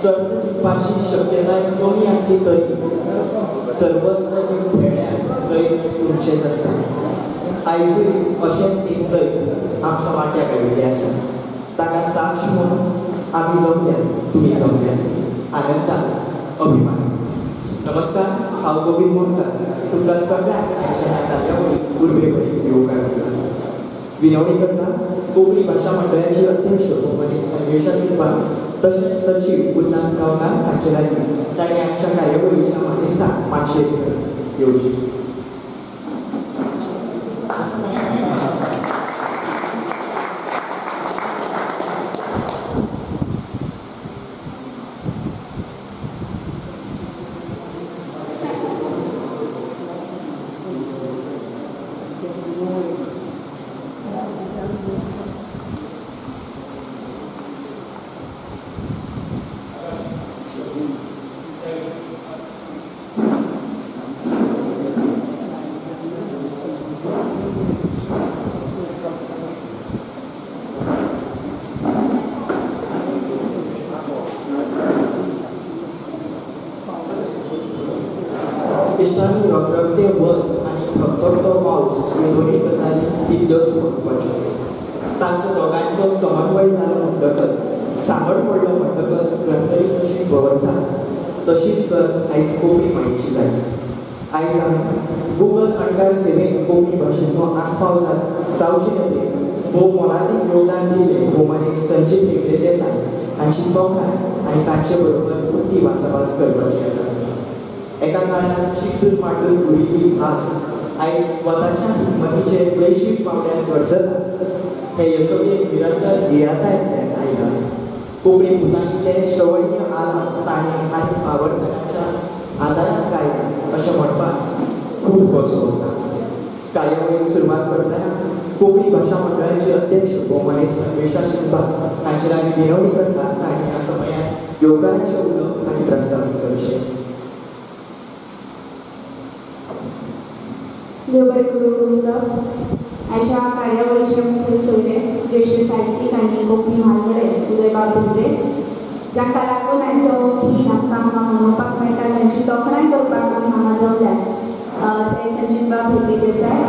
सर्व जिंकपाची शक्यताय कमी असली तरी सर्वस्व खेळ्यात जैत तुमचेच आसता. आयजूय अशेंच एक जैत आमच्या वाट्याक आयिल्लें आसा. ताका साक्ष म्हणून आमी जमल्या, तुमी जमल्या. आनंदान अभिमान. नमस्कार, हांव गोविंद मोरकार तुमकां सगळ्यांक आयच्या ह्या कार्यावळीक उर्बे भरीत येवकार दिता. विनवणी करता कोंकणी भाशा मंडळाचे अध्यक्ष मनीस अन्वेषा शिल्पा तशेंच सचिव उल्हास गांवकार हांचे लागीं ताणें आमच्या कार्यावळीच्या मानेस्ताक मानशेक येवची. इश्टांनी रगरगते वन आनी थरथरतो पावस ह्यो दोनूय गजाली तितल्योच म्हत्वाच्यो. तांचो दोगांयचो समन्वय जालो म्हणटकच सांगड पडलो म्हणटकच धर्तरी जशी बहरता तशीच तर आयज कोंकणी मायेची जाली. आयज आमी गुगल अणकार सेवेन कोंकणी भाशेचो आस्पाव जावचे खातीर भोव मोलादीक योगदान दिल्ले भोवमानीक संजीव हेगडे देसाय हांची तोखणाय आनी तांचे बरोबर उक्ती भासाभास करपाची आसा. एका काळार चिकल माटल उरिल्ली भास आयज स्वताच्या हिम्मतीचे वैश्वीक पावड्यार गरजता. हे यशोगेक निरंतर गिरासायतल्यान आयला. कोंकणी पुतांतले श्रवणीय आलाप ताणे आनी आवर्तनाच्या आदारान गायला अशें म्हणपाक खूब खोस भोगता. कार्यावळीक सुरवात करतना कोंकणी भाशा मंडळाचे अध्यक्ष मनीस अन्वेषा शिल्पा हांचे लागीं विनवणी करता तांणी ह्या समयार येवकाराचें उलोवप आनी प्रस्तावीत करचें. देव बरें करूं गोविंद. आयच्या कार्यावळीचे मुखेल सोयरे ज्येश्ठ साहित्यीक आनी कोंकणी म्हालगडे उदयबाब भिंद्रे, जांकां लागून आयचो खीण आमकां मनोवपाक मेळटा, जांची तोखणाय करपाक आमी हांगा जमल्यात, ते संजीवबाब हेगडे देसाय,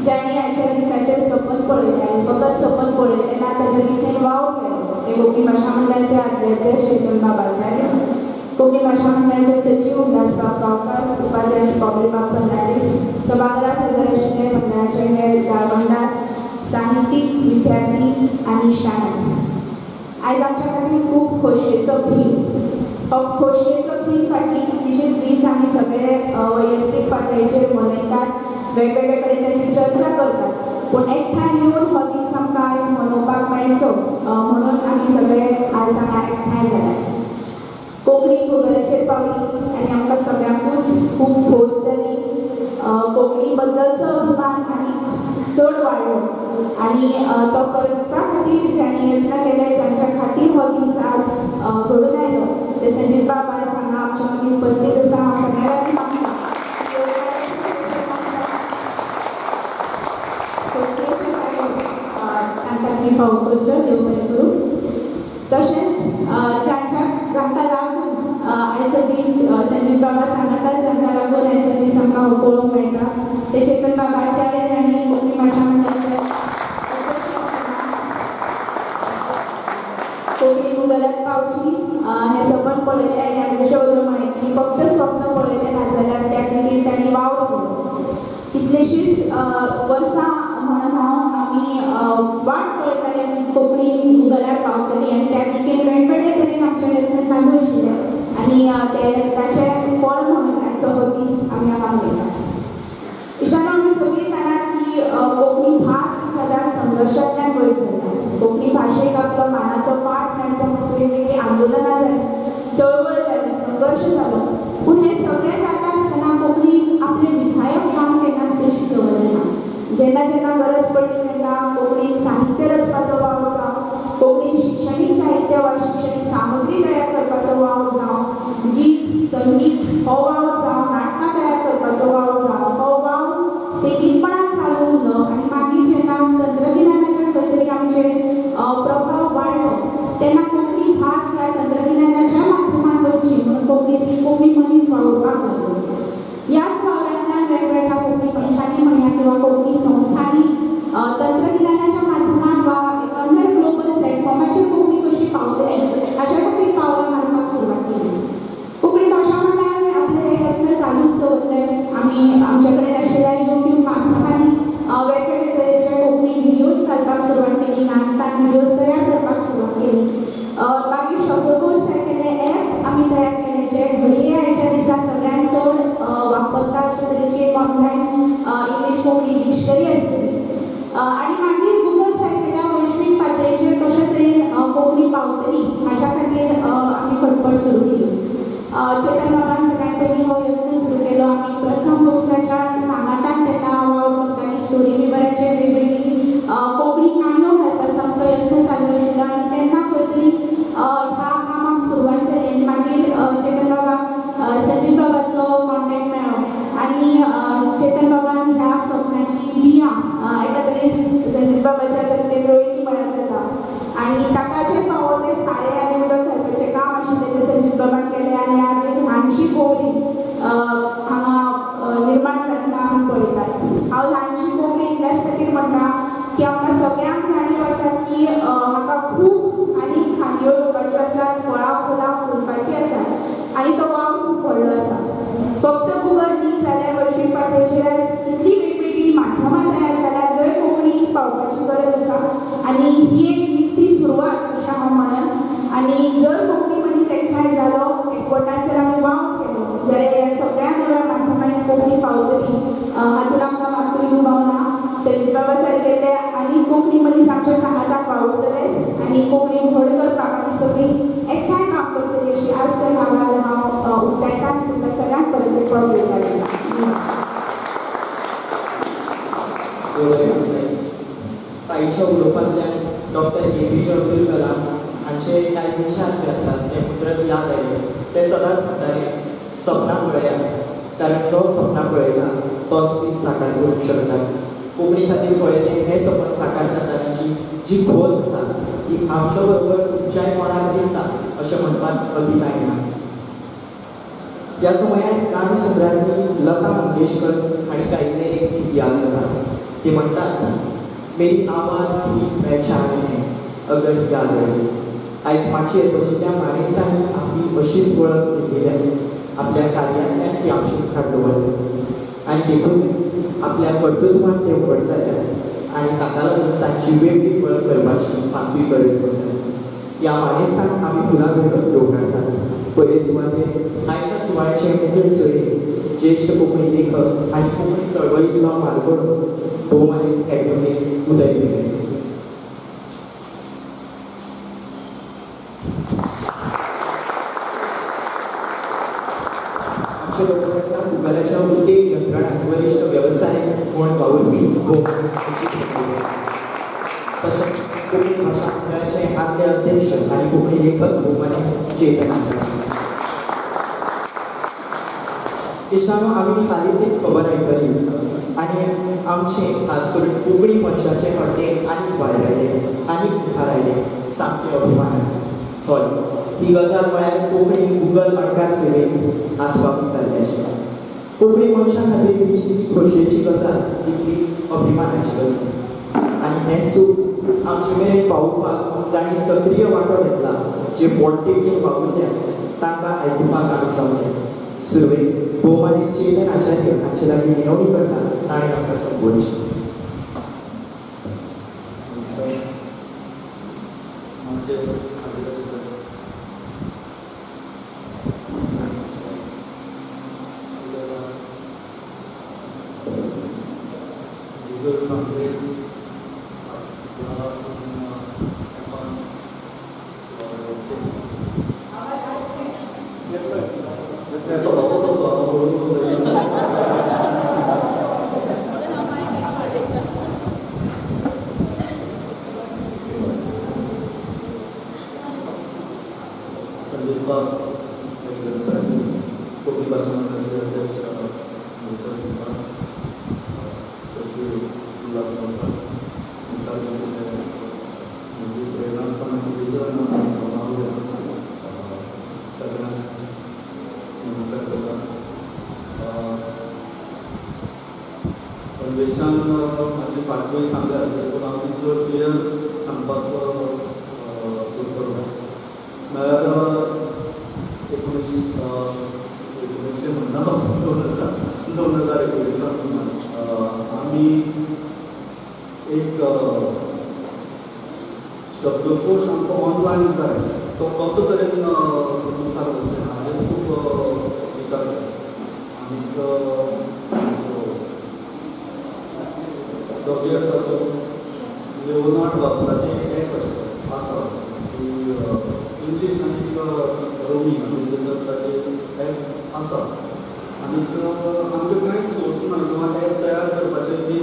ज्यांनी आयच्या दिसाचेर सपन पळयलें आनी फकत सपन पळयलें ना, ताच्या दिकेन वाव केलो. ते कोंकणी भाशा मंडळाचे आदले अध्यक्ष चेतनबाब आचार्य, कोंकणी भाशा मंडळाचे सचिव उल्हासबाब गांवकार, उपाध्यक्ष बाबुलबाब फर्नांडीस, सभागृहात हजर आशिल्ले मंडळाचे हेर जाळवंदार, साहित्यीक, विद्यार्थी आनी शाळा. आयज आमच्या खातीर खूब खोशयेचो खीण. हो खोशयेचो खीण फाटली कितलीशीच दीस आमी सगळे वैयक्तीक पातळीचेर मनयतात, वेगवेगळे कडेन ताची चर्चा करतात, पूण एकठांय येवन हो दीस आमकां आयज मनोवपाक मेळचो म्हणून आमी सगळे आयज हांगा एकठांय जाल्यात. कोंकणी गुगलाचेर पावली आनी आमकां सगळ्यांकूच खूब खोस जाली. कोंकणी बद्दलचो अभिमान आनी चड वाडलो आनी तो करपा खातीर ज्यांनी यत्न केले, ज्यांच्या खातीर हो दीस आज घडून आयलो, ते संजीवबाब आयज हांगा आमच्या मदीं उपस्थित आसा. हांव सगळ्या लागीं तांकां तुमी फावो करच्यो. देव बरें करूं. तशेंच जांकां लागून आयचो दीस संजीव बाबा सांगतात, जांकां लागून आयचो दीस आमकां पळोवंक मेळटा, ते चेतनबाब आचार्य आनी कोंकणी भाशा मंडळाचे कोंकणी गुगलाक पावची हें सपन पळयलें आनी आमचे उदक म्हायती फक्त स्वप्न पळयलें ना जाल्यार त्या खातीर तांणी वाव केलो. कितलीशींच वर्सां म्हणून आमी वाट पळयताली आनी कोंकणी गुगलार पावतली आनी त्या दिकेन वेगवेगळे तरेन आमचे यत्न चालू आशिल्ले आनी ताचें फळ म्हणून आयचो हो दीस आमी हांगा मनयतात. इश्टानो, आमी सगळीं जाणात की कोंकणी भास सदांच संघर्शांतल्यान वयर सरता. कोंकणी भाशेक आपलो मानाचो पाठ मेळचो म्हणून वेगवेगळीं आंदोलनां जालीं, चळवळ जाली, संघर्श जालो, पूण हें सगळें जाता आसतना कोंकणी आपलें विधायक काम केन्नाच कुशीक दवरलें ना. जेन्ना जेन्ना गरज पडली तेन्ना कोंकणीक साहित्य रचपाचो वाव जावं, कोंकणीक शिक्षणीक साहित्य वा शिक्षणीक सामग्री तयार करपाचो वाव जावं, गीत संगीत हो वाव जावं, नाटकां तयार करपाचो वाव जावं, हो वाव सेगीतपणान चालू उरलो आनी मागीर जेन्ना तंत्रगिन्यानाच्या खातीर आमचे प्रभाव वाडलो तेन्ना कोंकणी भास ह्या तंत्रगिन्यानाच्या चेतन बाबान सगळ्यात पयलीं हो यत्न सुरू केलो आमी प्रथम लोकसाच्या सांगातान तेन्ना करताली स्टोरी पेपराचेर वेगवेगळी कोंकणी काणयो घालपाचो आमचो यत्न चालू आशिल्लो आनी तेन्ना खंय तरी ह्या कामाक सुरवात जाली आनी मागीर चेतन बाबाक संजीव बाबाचो कॉन्टेक्ट मेळ्ळो आनी चेतन बाबान ह्या स्वप्नाची बियां एका तरेन संजीव बाबाच्या तर्फे रोयली म्हळ्यार जाता आनी ताका जे फावो ते सारे आनी उदक घालपाचें काम आशिल्लें तें संजीव बाबान केलें आनी आज एक ल्हानशी कोंकणी हांगा निर्माण जातना आमी पळयतात हांव ल्हानशी कोंकणी इतल्याच खातीर म्हणटा की आमकां सगळ्यांक जाणीव आसा की हाका खूब आनी खांदयो येवपाच्यो आसात फळां फुलां फुलपाचीं आसात आनी तो वाव खूब व्हडलो आसा फक्त गुगल न्ही जाल्यार वैश्वीक पातळीचेर आयज इतली वेगवेगळी माध्यमां तयार जाल्यात जंय कोंकणी पावपाची गरज आसा आनी ही एक निखटी सुरवात अशें हांव म्हणन आनी जर कोंकणी मनीस एकठांय जालो एकवटान जर आमी वाव केलो जाल्यार ह्या सगळ्या नव्या माध्यमांनी कोंकणी पावतली हातून आमकां मात्तूय दुबाव ना संजीव बाबा सारकेले आनी कोंकणी मनीस आमच्या सांगाताक वावुरतलेच आनी कोंकणी व्हड करपाक आमी सगळीं एकठांय काम करतली अशी आज तर हांव उक्तायता आनी तुमकां सगळ्यांक परत एक फावट दिता ताईच्या उलोवपांतल्यान डॉक्टर ए.पी.जे. अब्दुल कलाम हांचे कांय विचार जे आसात ते मुजरत याद आयले ते सदांच म्हणटाले सपनां पळयात कारण जो सपनां पळयता तोच ती साकार करूंक शकता कोंकणी खातीर पळयलें हें सपन साकार जातानाची जी खोस आसा ती आमच्या बरोबर तुमच्याय कोणाक दिसता अशें म्हणपाक अतिताय ना ह्या समयार गान सम्राज्ञी लता मंगेशकर हांणी गायिल्लें एक गीत याद जाता ती म्हणटात मेरी आवाज की पहचान है अगर याद रहे आयज माचयेर बशिल्ल्या मानेस्तांनी आपली अशीच वळख दिल्ली आपल्या कार्यांतल्यान ती आमचे मुखार दवरली आनी देखूनच आपल्या कर्तृत्वान ते व्हड जाल्यात आनी ताका लागून तांची वेगळी वळख करपाची म्हाकूय गरज बसली ह्या मानेस्तांक आमी फुलां भेटत येवकारतात पयले सुवातेर आयच्या सुवाळ्याचे मुखेल सोयरे ज्येश्ठ कोंकणी लेखक आनी कोंकणी चळवळींतलो मालगडो भोवमानेस्त ॲडव्होकेट उदय भिले आमचे बरोबर आसा गुगलाच्या उद्देग यंत्रणांत वरिश्ठ वेवसायीक म्हूण वावुरपी तशेंच कोंकणी भाशा मंडळाचे आदले अध्यक्ष आनी कोंकणी लेखक भोवमानेस्त चेतन आचार्य इश्टानो आमी हालींच एक खबर आयकली आनी आमचे खास करून कोंकणी मनशाचे हड्डे आनीक भायर आयले आनीक मुखार आयले सामके अभिमानान हय ही गजाल म्हळ्यार कोंकणी गुगल अणकार सेवेक आसपावीत जाल्ल्याची कोंकणी मनशां खातीर ही जितली खोशयेची गजाल तितलीच अभिमानाची गजाल आनी हें सूख आमचे मेरेन पावोवपाक जाणी सक्रीय वांटो घेतला जे पोंटिफेट वावुरल्या तांकां आयकुपाक आमी समले सुरवेक भोवमानेस्त चेतन आचार्य हांचे लागीं विनवणी करता ताणें आमकां संबोधचें कोंकणी भाषा मंडळाचे अध्यक्ष त्याचे उल्हास करतात म्हणजे प्रेरणास्थान विजय सगळ्यांना नमस्कार करतात अन्वेषण माझे फाटभूंय सांगल्यार देखून हांव ती चड क्लियर सांगपाक सुरू करता म्हळ्यार 2019 सुमार आम्ही एक शब्दकोश आमकां ऑनलायन जाय तो कसो तरेन विचार करचे हाजेर खूब विचार केलो आनीक डॉक्टर्साचो लिओनार्ड वापराचें एक ॲप आसा की इंग्लीश आनी रोमी हातूंत ताचे एक आसा आनीक आमकां कांय सोर्स ना किंवा एप तयार करपाचें बी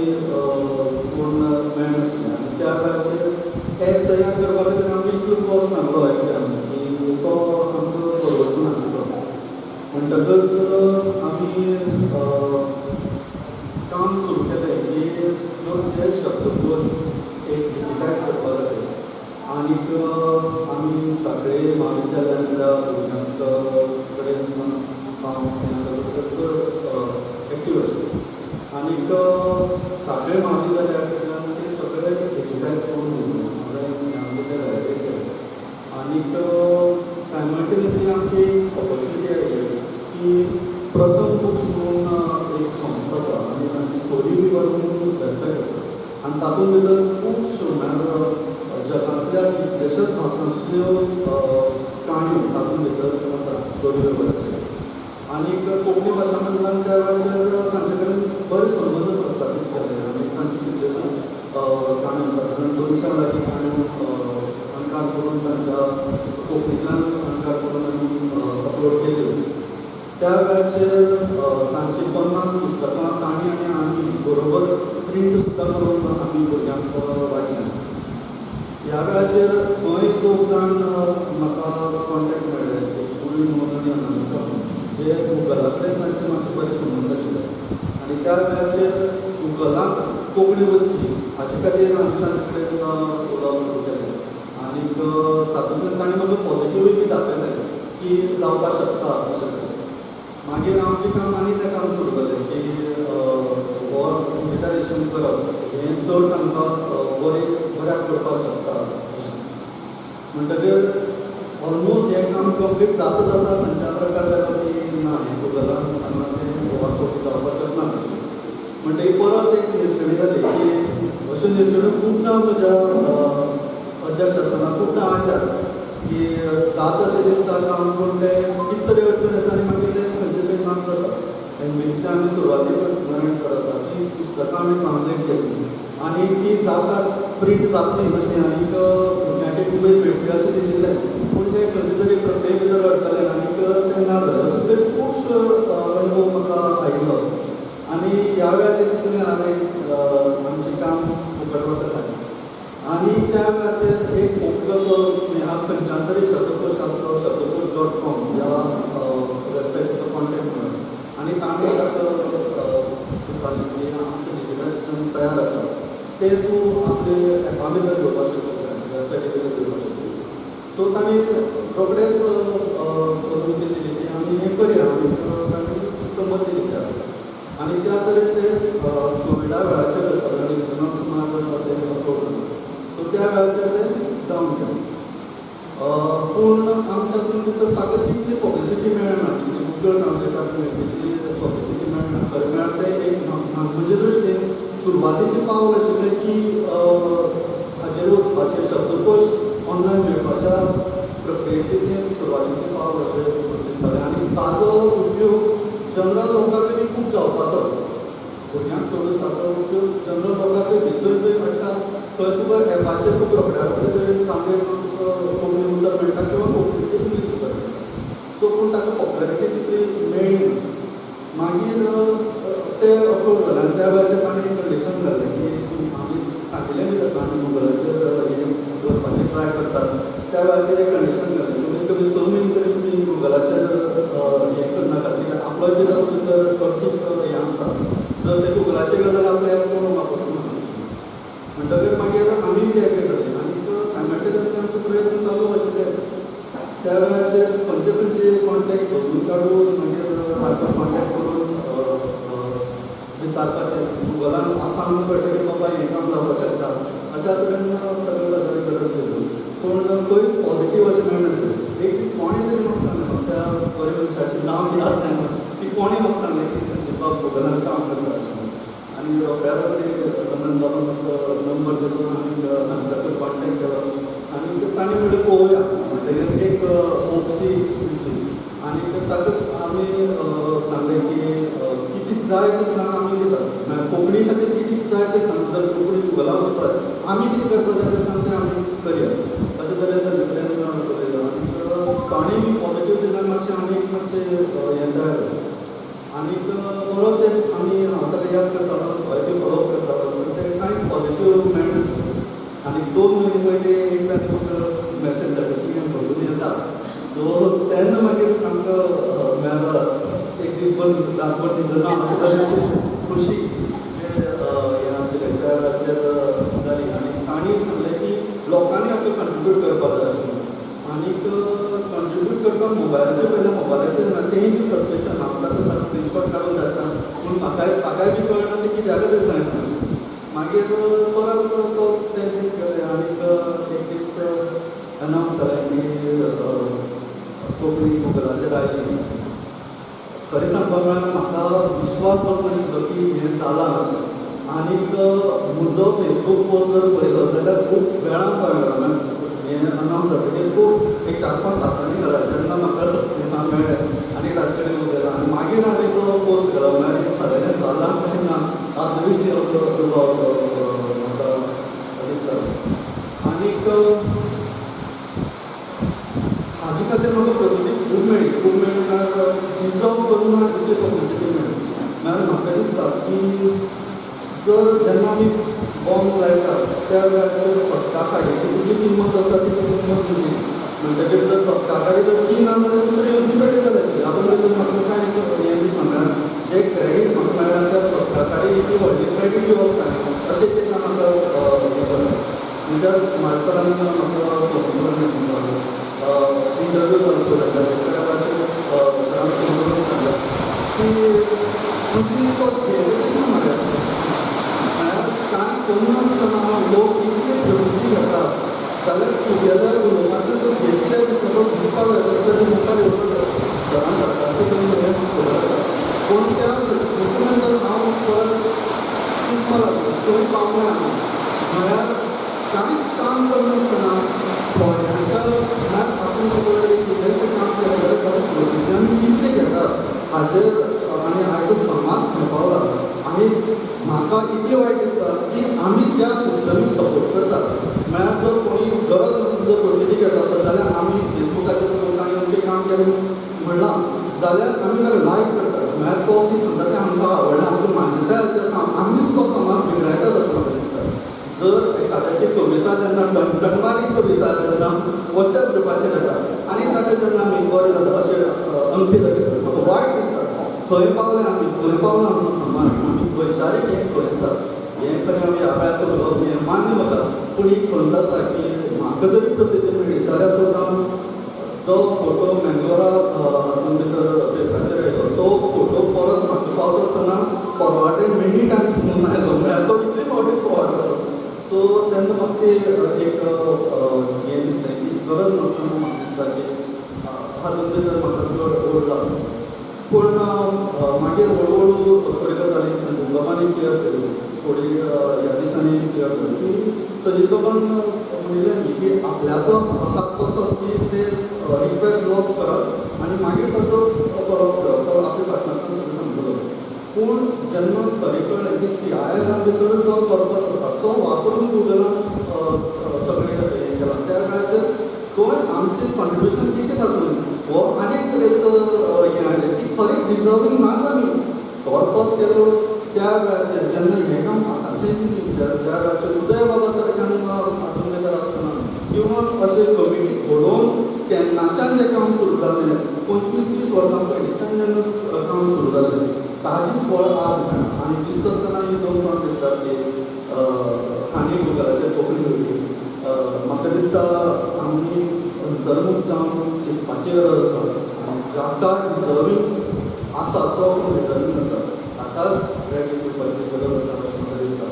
कोण मेळनाशिल्लें आनी त्या वेळाचेर एप तयार करपा खातीर आमकां इतलो कॉस्ट सांगलो एकट्यान की तो आमकां परवडचो नाशिल्लो म्हणटकच आमी काम सुरू केलें की जे शब्दकोश एक डिजिटायज करपा खातीर आनीक आमी सगळे महाविद्यालयांतल्या भुरग्यांक कडेन चड एक्टीव आशिल्ले आनीक सगळे महाविद्यालया कडल्यान ते सगळे डिजिटायज करून आनीक सायमल्टेनियसली आमची एक ऑपॉर्च्युनिटी आयली की प्रथम बुक्स म्हणून एक संस्था आसा आनी तांची स्टोरी बी बरोवन वेबसायट आसा आनी तातूंत भितर खुबश्यो म्हळ्यार जगांतल्या कितलेश्याच भासांतल्यो काणयो तातूंत भितर आसा स्टोरी बरोवपाचे आनीक कोंकणी भाशा मंडळान त्या वेळाचेर तांचे कडेन बरे संबंद प्रस्थापीत केले आनी तांचे कितलेश्योच काणयो आसा कारण 200 लागीं काणयो अणकार करून तांच्या कोंकणींतल्यान अणकार करून आमी अपलोड केल्यो त्या वेळाचेर तांची 50 पुस्तकां काणी आनी आमी बरोबर प्रिंट सुद्दां करून आमी भुरग्यांक वाटल्या ह्या वेळाचेर खंय दोग जाण म्हाका कॉन्टेक्ट मेळ्ळे पुर्वी मोहन आनी जे गुगला कडेन तांचे मातशे बरे संबंद आशिल्ले आनी त्या वेळाचेर गुगलाक कोंकणी वचची हाजे खातीर आमी तांचे कडेन उलोवप सुरू केलें आनीक तातूंतल्यान ताणें म्हाका पॉजिटिव्हूय बी दाखयलें की जावपाक शकता अशें मागीर आमचें काम आनी तें काम सुरू जालें की हो डिजिटायजेशन करप हें चड आमकां बऱ्याक करपाक शकता अशें म्हणटकीर ऑलमोस्ट हें काम कंप्लीट जाता जाता खंयच्या प्रकार जालो की ना हें गुगलान सांगलां तें ओवरकॉपी जावपाक शकना म्हणटकीर परत एक निर्शणी जाली की अश्यो निर्शण्यो खुबदां म्हज्या अध्यक्ष आसतना खुबदां आयल्यात की जाता अशें दिसता काम पूण तें कितें तरी अडचण येता आनी मागीर तें खंयचे तरी नाच जाता एनबीच्या आमी सुरवातेकच नोव्हेंबर आसा 30 पुस्तकां आमी ट्रान्सलेट केल्लीं आनी ती जाता प्रिंट जातली अशें आनीक भुरग्यांक एक उमेद मेळटली अशें दिशिल्लें पूण तें खंयचे तरी प्रक्रिये भितर अडकलें आनीक तें ना जालें अशें तरेचे खुबशो अणभव म्हाका आयिल्लो आनी ह्या वेळाचेर दिसलें हांवें आमचें काम फुकट वता आनी त्या वेळाचेर एक फोकस स्नेहा खंयच्यान तरी शब्दकोशाचो शब्दकोश.com ह्या वेबसायटीचो कॉन्टेक्ट मेळ्ळो आनी ताणें ताका सांगलें की आमचें डिजिटायजेशन तयार आसा तें तूं आपले एपा भितर घेवपाक शकता वेबसायटी भितर घेवपाक शकता सो ताणें रोखडेंच अनुमती दिली की आमी हें करया आनी ताणें संमती दिली आनी त्या तरेन तें कोविडा वेळाचेर आसा आनी इकनॉमिक्स सुमार तें प्रोग्राम सो त्या वेळाचेर तें जावन गेलें पूण आमच्या हातूंत भितर ताका तितली पब्लिसिटी मेळना जितली गुगल ट्रान्सलेटाक मेळटा तितली पब्लिसिटी मेळना खरें म्हळ्यार तें एक म्हजे दृश्टीन सुरवातीचें पावल आशिल्लें की हाचेर वचपाचें शब्दकोश ऑनलायन मेळपाच्या प्रक्रियेचें तें सुरवातीचें पावल अशें दिसतालें आनी ताजो उपयोग जनरल लोकांकूय खूब जावपाचो भुरग्यांक सोडून ताचो उपयोग जनरल लोकांकूय भितर जंय मेळटा थंय तुका एपाचेर खूब रोखड्या रोखडे तरेन तांगेर कोंकणी उतर मेळटा किंवा कोंकणीचेर इंग्लीश उतर मेळटा सो पूण ताका पॉप्युलॅरिटी तितली मेळ्ळी ना मागीर तें अप्रूव जालें आनी त्या वेळाचेर ताणें कंडिशन घालें की आमी सांगिल्लें बी ताका आमी गुगलाचेर हें करपाचें ट्राय करतात त्या वेळाचेर एक कंडिशन घालें कमीत कमी 6 म्हयने तरी तुमी गुगलाचेर हें करनाका कित्याक आपलोय बी तातूंत भितर अर्थीक हें आसा जर तें गुगलाचेर गजाल आपलो एप कोण वापरचो ना म्हणटकीर मागीर आमी बी हें केलें आनीक सायमल्टेनियसली आमचे प्रयत्न चालू आशिल्ले त्या वेळाचेर खंयचे खंयचे कॉन्टेक्ट सोदून काडून मागीर हाका कॉन्टेक्ट करून विचारपाचें गुगलान आसा म्हणून कळटा की बाबा हें काम जावपाक शकता अशा तरेन सगळ्यो गजाली करत गेल्यो पूण खंयच पॉजिटीव अशें मेळनाशिल्लें एक दीस कोणें तरी म्हाका सांगलें त्या बऱ्या मनशाचें नांव याद जायना की कोणें म्हाका सांगलें की संदीप गुगलान काम करता आनी रोखड्या रोखडी लंडन जावन नंबर दिलो आनी तांचे कॉन्टेक्ट केलो आनी ताणें म्हणलें पळोवया म्हणटकीर एक होपशी दिसली आनी ताकाच आमी सांगलें की कितें जाय तें सांग आमी दितात म्हळ्यार कोंकणी खातीर कितें जाय तें सांग जर कोंकणी गुगलाक वचपाक आमी कितें करपाक जाय तें सांग तें आमी करया अशे तरेन ताणे कडेन उलयलो आनी ताणें बी पॉजिटीव दिल्यार मातशें आनी मातशें म्हयने पयलीं एकट्यान म्हाका मॅसेज धाडटा की हांव भरपूर येता सो तेन्ना मागीर सामको मेळ्ळो एक दीस भर रातभर न्हिदलो ना अशें तरेची खुशी जे हें आशिल्लें त्या वेळाचेर जाली आनी तांणी सांगलें की लोकांनी आपलें कंट्रिब्यूट करपाक जाय आशिल्लें आनीक कंट्रिब्यूट करपाक मोबायलाचेर पयलें मोबायलाचेर ना तेंय बी फ्रस्ट्रेशन हांव ताका स्क्रीनशॉट काडून धाडटा पूण ताकाय बी कळना तें कित्याक खातीर जायना मागीर परत तो ते दीस गेले आनीक एक दीस अनावन्स जालें की कोंकणी गुगलाचेर आयली खरें सांगपाक म्हळ्यार म्हाका विश्वास बसनाशिल्लो की हें जालां अशें आनीक म्हजो फेसबूक पोस्ट जर पळयलो जाल्यार खूब वेळान पावलो हें अनावन्स जातकीर खूब एक 4-5 तासांनी घरा जेन्ना म्हाका स्नेहा मेळ्ळें आनी ताजे कडेन उलयलो आनी मागीर हांवें तो पोस्ट केलो म्हळ्यार खरें जालां काय ना आजूय असो अनुभव असो म्हाका दिसता आनीक हाजे खातीर म्हाका प्रसिद्धी खूब मेळ्ळी म्हळ्यार डिजर्व करून इतली पब्लिसिटी मेळ्ळी म्हळ्यार म्हाका दिसता की जर जेन्ना आमी बॉम्ब लायतात त्या वेळाचेर फस्काकाडीची जी किंमत आसा ती किंमत तुजी म्हणटकीर जर फस्काकाडी जर ती ना जाल्यार दुसरी जाय आशिल्ली हातूंत भितर म्हाका कांय हें दिसना म्हळ्यार जे क्रेडीट म्हाका मेळ्ळां त्या फस्काकाडी ती व्हडली क्रेडीट दिवप ना अशें तेन्ना म्हाका हें करता म्हणजे मार्सरान म्हाका इंटरव्यू करता त्या वेळाचेर सरान फोन करून सांगलें की तुजी तो झेल दिसना म्हळ्यार कांय करिनासतना लोक इतले प्रसिद्धी घेतात जाल्यार टुगेदर उलोवपाचें जर झेल दिसता तो दिसपाक जाय जाल्यार मुखार येवचो सरान सारकास्टीक हें खबर आसा पूण त्या हितून जर हांव परत चिंतपाक लागलो थंय पावलें हांव म्हळ्यार कांयच काम करनासतना थोड्यांच्या म्हळ्यार हातूंत सपोज एक कितेंशें काम केलें जाल्यार ताका प्रसिद्धी आमी कितले घेतात हाजेर आनी आयचो समाज खंय पावला आनी म्हाका इतलें वायट दिसता की आमी त्या सिस्टमीक सपोर्ट करतात म्हळ्यार जर कोणी गरज नासतना जर प्रसिद्धी घेता आसत जाल्यार आमी फेसबुकाचेर जर ताणें अमकें काम केलें म्हणलां जाल्यार आमी ताका लायक करतात म्हळ्यार तो ती सांगता तें आमकां आवडना आमची मान्यताय अशी आसा आमीच तो समाज बिगडायतात अशें म्हाका दिसता जर एखाद्याची कविता जेन्ना टणटणवारी कविता जेन्ना वॉट्सॅप ग्रुपाचेर येता आनी ताका जेन्ना आमी बरें जाता अशें अंकीत दाखयतात म्हाका वायट दिसता खंय पावले आमी खंय पावला आमचो समाज आमी वैचारीक हें खंय आसा हें खरें आमी ह्या वेळाचेर उलोवप हें मान्य म्हाका पूण एक खंत आसा की म्हाका जरी प्रसिद्धी मेळ्ळी जाल्यार सुद्दां जो फोटो मँगलोरा हातूंत भितर पेपराचेर येयलो तो फोटो परत म्हाका पावता आसतना फॉरवर्डेड मेनी टायम्स म्हणून आयलो म्हळ्यार तो इतले फावटी फॉरवर्ड जालो सो तेन्ना म्हाका ती एक हें दिसलें की गरज नासतना म्हाका दिसता की हातूंत भितर म्हाका चड ओड लागलो पूण मागीर हळू थोड्या गजाली संजीव बाबांनी क्लियर केली थोडी ह्या दिसांनी क्लियर केली की संजीव बाबान म्हणिल्लें की आपल्याचो हक्क कसो की ते रिक्वेस्ट लॉक करप आनी मागीर ताचो फॉलोअप करप तो आपल्या पार्टनरान सगळें सांगतलो पूण जेन्ना खरें कळ्ळें की CIL भितर जो पर्पज आसा तो वापरून गुगलान सगळें हें केलां त्या वेळाचेर खंय आमचें कॉन्ट्रिब्युशन कितें तातूंत हो आनीक तरेचो हें हाडलें की खरें डिजर्वींग नाच आमी पर्पज केलो त्या वेळाचेर जेन्ना हें काम आतांचें ज्या वेळाचेर उदय बाबा सारक्यान हातूंत भितर आसतना किंवा अशें कमिटी घडोवन तेन्नाच्यान जें काम सुरू जाल्लें 25-30 वर्सां पयलींच्यान जेन्ना काम सुरू जाल्लें ताजी फळ आज मेळ्ळा आनी दिसता आसतना ही दोन फावट दिसता की हांणी गुगलाचेर कोंकणी घेतली म्हाका दिसता आमी अंतर्मुख जावन शिकपाची गरज आसा आनी जाका डिजर्वींग आसा जो कोण डिजर्वींग आसा ताकाच क्रेडीट दिवपाची गरज आसा अशें म्हाका दिसता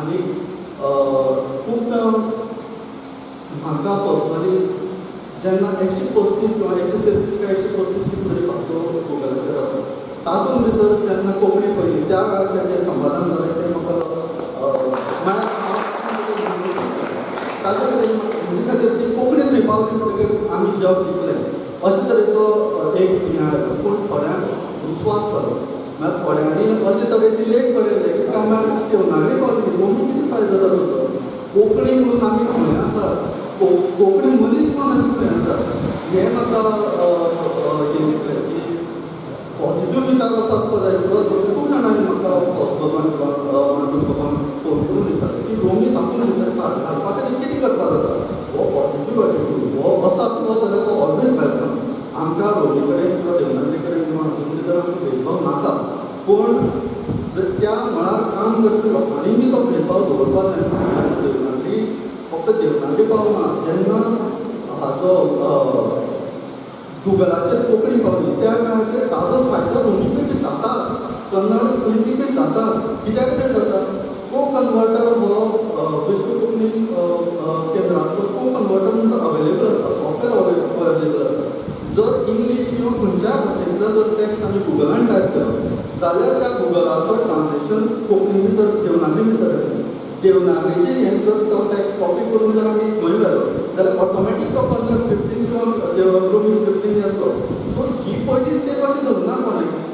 आनी खुबदां म्हाका पर्सनली जेन्ना 135 किंवा 133 काय 135 कितें भासो गुगलाचेर आसा तातूंत भितर जेन्ना कोंकणी पयली त्या वेळाचेर जें संपादन जालें तें म्हाका ताचे खातीर म्हणजे खातीर ती कोंकणी थंय पावली म्हणटकीर आमी जग जिखलें अशे तरेचो एक हें हाडलो पूण थोड्यांक विस्वास जालो म्हळ्यार थोड्यांनी अशे तरेचे लेख बरयले की कामाक देवनागरी पावली कोंकणी कितें फायदो जाता तुजो कोंकणी म्हणून आमी खंय आसा कोंकणी मनीस म्हणून आमी खंय आसा हें म्हाका हें दिसलें की पॉझिटीव विचार असो आसपाक जाय आशिल्लो जशें खूब जाणांनी म्हाका हॉस्पिटलान किंवा मार्गूस बाबान फोन करून विचारलें की रोमी तातूंत भितर घालपा खातीर कितें फक्त देवनागरी पावना जेन्ना हाजो गुगलाचेर कोंकणी पावली त्या वेळाचेर ताजो फायदो दोनीकूय बी जाताच कन्नड हिंदीकूय जाताच कित्याक खातीर जाता को कन्वर्टर हो विश्व कोंकणी केंद्राचो को कन्वर्टर म्हणून अवेलेबल आसा सॉफ्टवेअर अवेलेबल आसा जर इंग्लीश किंवा खंयच्याय भाशेंतलो जर टॅक्स्ट आमी गुगलान टायप केलो जाल्यार त्या गुगलाचो ट्रान्सलेशन कोंकणी भितर देवनागरी भितर येता देवनागरीचेर हें जर तो टॅक्स्ट कॉपी करून जर आमी खंय व्हेलो जाल्यार ऑटोमॅटीक तो कन्नड स्क्रिप्टीन किंवा देवनागरी स्क्रिप्टीन येतलो सो ही पयली स्टेप अशी धरना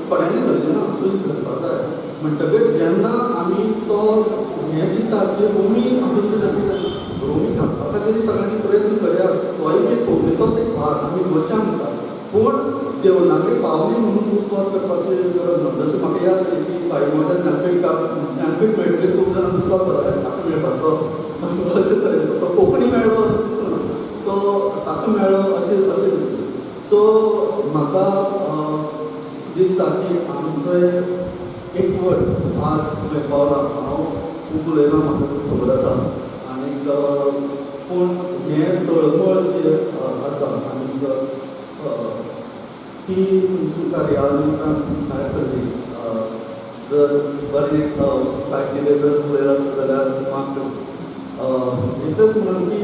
कोणांनी धरली ना अशें धरपा जाय म्हणटकीर जेन्ना आमी तो हें चिंता की रोमी आमी कितें रोमी घालपा खातीर सगळ्यांनी प्रयत्न करया तोय बी कोंकणीचोच एक भाग आमी गोंयच्या म्हणटा पूण देवनागरी पावली म्हणून विश्वास करपाची गरज ना जशें म्हाका याद आसा की भाईमोट्या ज्ञानपीठ मेळटकीर खूब जाणां विश्वास जाता ताका मेळपाचो अशे तरेचो तो कोंकणी मेळ्ळो असो दिसना तो ताका मेळ्ळो अशें दिसता सो म्हाका दिसता की आमचो एक वर्ड आज खंय पावला हांव खूब उलयना म्हाका खबर आसा आनीक पूण हें तळमळ जी आसा आनीक ती तुमची कार्यावळींतल्यान भायर सरली जर बरें काय कितें जर उलयलां आसत जाल्यार माफ इतलेंच म्हणून की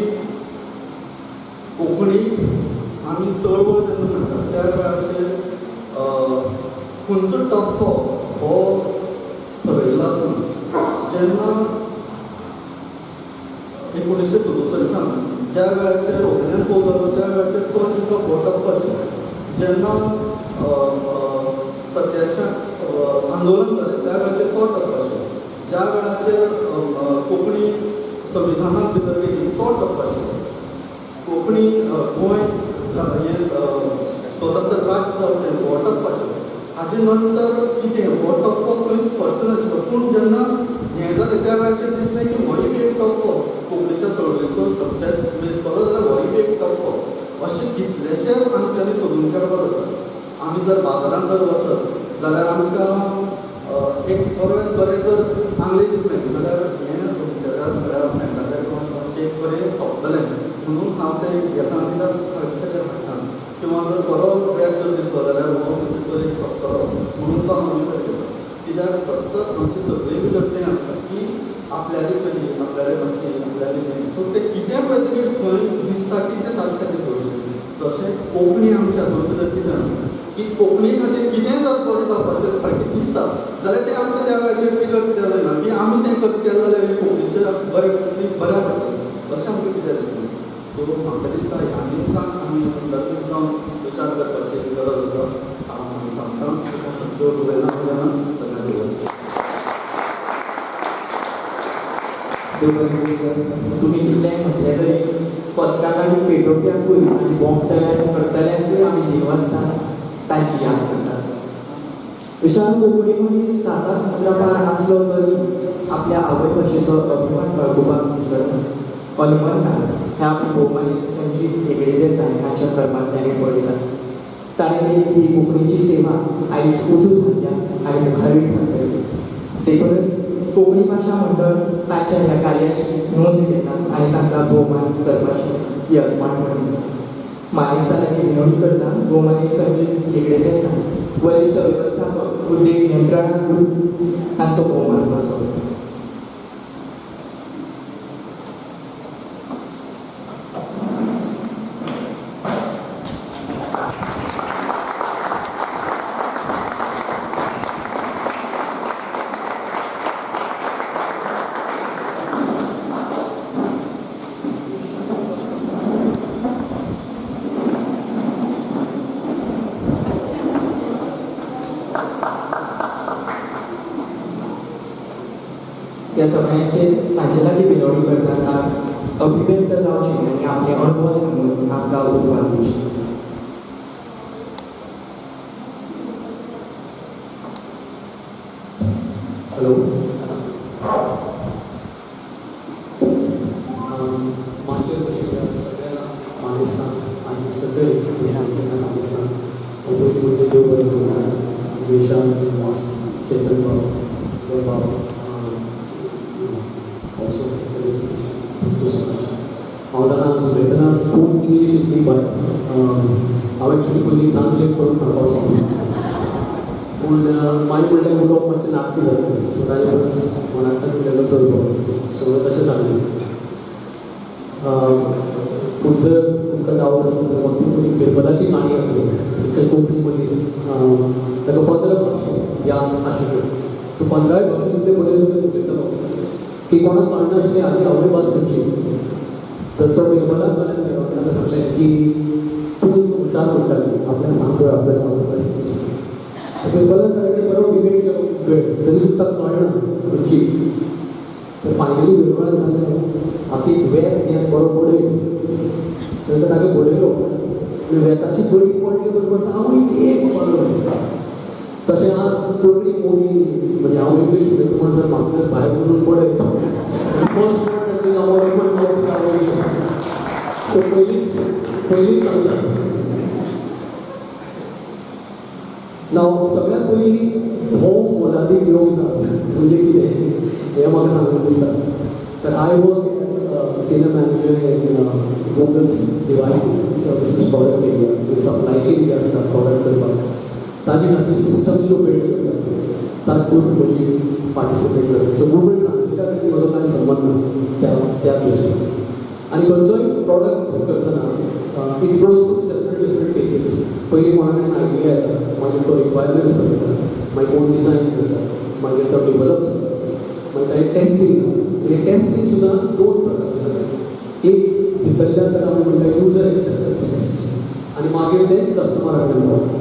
कोंकणी आमी चळवळ जेन्ना म्हणटा त्या वेळाचेर खंयचो टप्पो हो ठरयल्लो आसना जेन्ना 1967 ज्या वेळाचेर ओपिनियन पोल जालो त्या वेळाचेर तो जितलो हो टप्पो आशिल्लो जेन्ना सत्याग्रह आंदोलन जालें त्या वेळाचेर तो टप्पो आशिल्लो ज्या वेळाचेर कोंकणी संविधानांत भितर गेली तो टप्पो आशिल्लो कोंकणी गोंय हें स्वतंत्र राज्य जावचें हो टप्पो आशिल्लो हाजे नंतर कितें हो टप्पो खंय स्पश्ट नाशिल्लो पूण जेन्ना हें जालें त्या वेळाचेर दिसलें की हो एक टप्पो कोंकणीच्या चळवळीचो सक्सेस मेळटलो जाल्यार हो एक टप्पो अशें कितलेशेच आमच्यांनी सोदून काडपाक जाता आमी जर बाजारांत जर वचत जाल्यार आमकां एक बरें जर आंगलें दिसलें जाल्यार हें म्हळ्यार फ्रेंडाचें अशें एक बरें सोंपतलें म्हणून हांव तें घेता कित्याक ताचेर हाडटा किंवा जर बरो ड्रेस जर दिसलो जाल्यार हो तेचो एक सोंपतलो म्हणून तो हांव विकत घेता कित्याक सतत आमची तकली भितर तें आसता की आपल्याली चली आपल्याली मातशी आपल्याली तें सो तें कितें पळय तरी खंय दिसता की तें ताजे खातीर करूं तशें कोंकणी आमच्या हातूंत भितर कितें आसा की कोंकणी खातीर कितें जर बरें जावपाचें सारकें दिसता जाल्यार तें आमकां त्या वेळाचेर पिकअप केलें ना की आमी तें केलें जाल्यार हें कोंकणीचें बऱ्या पडटलें अशें आमकां कितें दिसता सो म्हाका दिसता ह्या निमतान आमी नवीन जावन विचार करपाची गरज आसा आमी तांकां चड उलयना सगळ्यांक उलयता तुम्ही कितलेंय म्हटलें तरी फस्टाक आमी पेटोवप्याकूय आनी बॉम्ब तयार करतल्यांकूय आमी देवस्थान तांची याद करतात विशाल कोंकणी मनीस साता समुद्रा पार आसलो तरी आपल्या आवय भाशेचो अभिमान बाळगोवपाक विसरना हनुमंता हे आमी भोवमानीस संजीव हेगडे देसाय हांच्या कर्मांतल्यान पळयतात ताणें केल्ली ही कोंकणीची सेवा आयज उजूच हाडल्या आनी मुखारय थारतली देखूनच कोंकणी भाशा मंडळ तांच्या ह्या कार्याची नोंद घेता आनी तांकां भोवमान करपाची येसमाण म्हणटा मानेस्ता लागीं विनवणी करता भोवमानीस संजीव हेगडे देसाय वरिश्ठ वेवस्थापक उद्देग नियंत्रणाकूय तांचो भोवमान मारचो त्या सगळ्यांचेर तांचे लागीं विनवणी करता अभिव्यक्त जावचें आनी आपले अनुभव सांगून आमकां उपकार दिवचे हॅलो मागीर तशें सगळ्या मानेस्तान आनी सगळे भुरग्यांचे मानेस्तान पयलीं म्हणजे देव बरें करूं विशाल वास चेतन भाव also there is to समाज इंग्लीश इतली बरें हांव एक्चुली पयलीं ट्रान्सलेट करून काडपाक सोदलो पूण मागीर म्हणलें उलोवप मातशें नाटकी जातलें सो ताजे परस मनांतल्यान उलयलो चड बरो सो तशें जालें पूण जर तुमकां डावट आसत जाल्यार म्हाका पयलीं बिरबलाची काणी आसली एक कोंकणी मनीस ताका 15 भाशा याद आशिल्ल्यो तो 15 भाशेंतले बरें उलयतालो की कोणाक कळनाशिल्लें आनी आवय भास खंयची तर तो बिरबलाक कळ्ळें गेलो ताका सांगलें की तूं इतलो हुशार म्हणटाली आपल्याक सांगतोय आपल्याक आवय भास बिरबलान ताचे कडेन बरो डिबेट केलो खूब वेळ तरी सुद्दां कळना खंयची तर फायनली बिरबलान सांगलें हातीक वेत घेवन बरो बडय तेन्ना ताका बडयलो आनी वेताची बडी पडली बरोबर आवय एक पडलो तशें आज कोंकणी मोगी म्हणजे हांव इंग्लीश उलयता म्हणटा म्हाका भायर वचून पडय फर्स्ट वर्ड आवय सो पयलींच सांगता नाव सगळ्यात पयलीं हो मोलादीक येवंक ना म्हणजे कितें हें म्हाका सांगूंक दिसता तर I work as senior manager in Google's devices services product area supply chain बी आसता प्रॉडक्ट करपाक ताजे खातीर सिस्टम्स ज्यो बिल्ड करतात तातूंत म्हजी पार्टिसिपेट जाता सो गुगल ट्रान्सलेटा खातीर म्हजो कांय संबंद ना त्या दृश्टीन आनी खंयचोय प्रॉडक्ट करतना it goes through separate different faces पयलीं कोणा कडेन आयडिया येता मागीर तो रिक्वायरमेंट्स करता मागीर कोण डिजायन करता मागीर तो डेवलप करता मागीर ताणें टेस्टींग टेस्टींग सुद्दां 2 प्रकारचे जाता एक भितरल्यान ताका आमी म्हणटा युजर एक्सेप्टन्स टेस्ट आनी मागीर ते कस्टमरा कडेन वता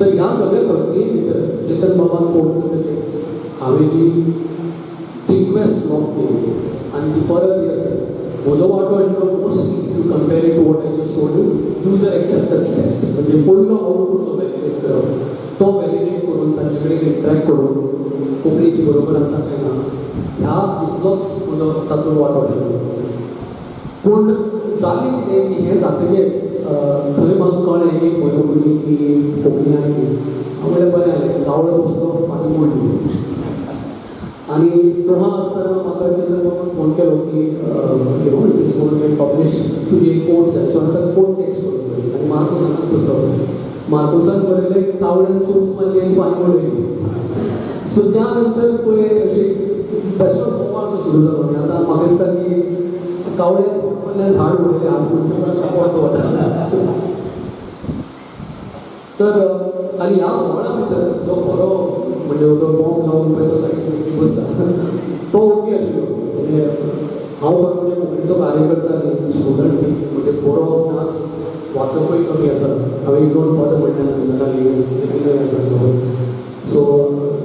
तर ह्या सगळ्या प्रक्रिये भितर चेतन बाबान फोन करतकीच हांवें जी रिक्वेस्ट लॉक केली आनी ती परत येस म्हजो वांटो आशिल्लो mostly if you compare it to what I just told you user acceptance test म्हणजे पयलो आउटपूट जो वॅलिडेट करप तो वॅलिडेट करून तांचे कडेन इंटरॅक्ट करून कोंकणी ती बरोबर आसा काय ना ह्या इतलोच म्हजो तातूंत वांटो आशिल्लो पूण जालें कितें की हें जातकीच थंय म्हाका कळ्ळें एक म्हयनो पयलीं की कोंकणी आयली हांव म्हणलें बरें जालें गावडो बसलो फाटीं मोडली आनी तेव्हा आसतना म्हाका चेतन बाबान फोन केलो की इट गोइंग टू पब्लीश तुजी एक कोर्स जाय सो हांवें ताका कोर्ट टॅक्स करून आनी मार्कोसाक बसलो मार्कोसाक बरयलें कावड्यान चोच मारली आनी फाटीं मोडली सो त्या नंतर पळय अशी बेस्ट ऑफ बोमार सुरू जालो आनी आतां म्हाका दिसता की कावड्यान फाटल्यान झाड उडयलें हांव तर आनी ह्या बोवाळा भितर जो खरो म्हणजे तो बॉम्ब लावन पळय तो सायडीन बसता तो ओके आशिल्लो म्हणजे हांव खरो म्हणजे कोंकणीचो कार्यकर्ता न्ही स्टुडंट न्ही म्हणजे बरो नाच वाचपूय कमी आसा हांवें 1-2 पदां म्हणल्यार लिखितूय आसा सो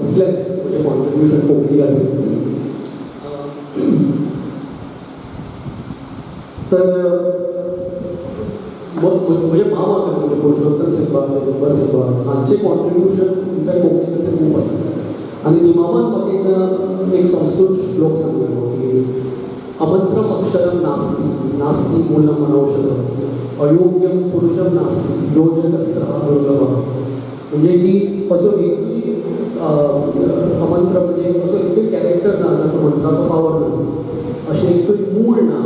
इतलेंच म्हणजे कॉन्ट्रिब्युशन कोंकणी खातीर तर म्हणजे मामा म्हणजे पुरुषोत्तम सिंबा दिगंबर सिंबा हांचें कॉन्ट्रिब्युशन इनफॅक्ट कोंकणी खातीर खूब आसा आनी निमामान म्हाका एकदां एक संस्कृत श्लोक सांगलेलो की अमंत्रम अक्षरम नास्ति नास्ति मूलम अनौषधम अयोग्यम पुरुषम नास्ति योजकस्त्रः दुर्लभः म्हणजे की असो एकूय अमंत्र म्हणजे असो एकूय कॅरेक्टर ना जाका मंत्राचो पावर ना अशें एकूय मूळ ना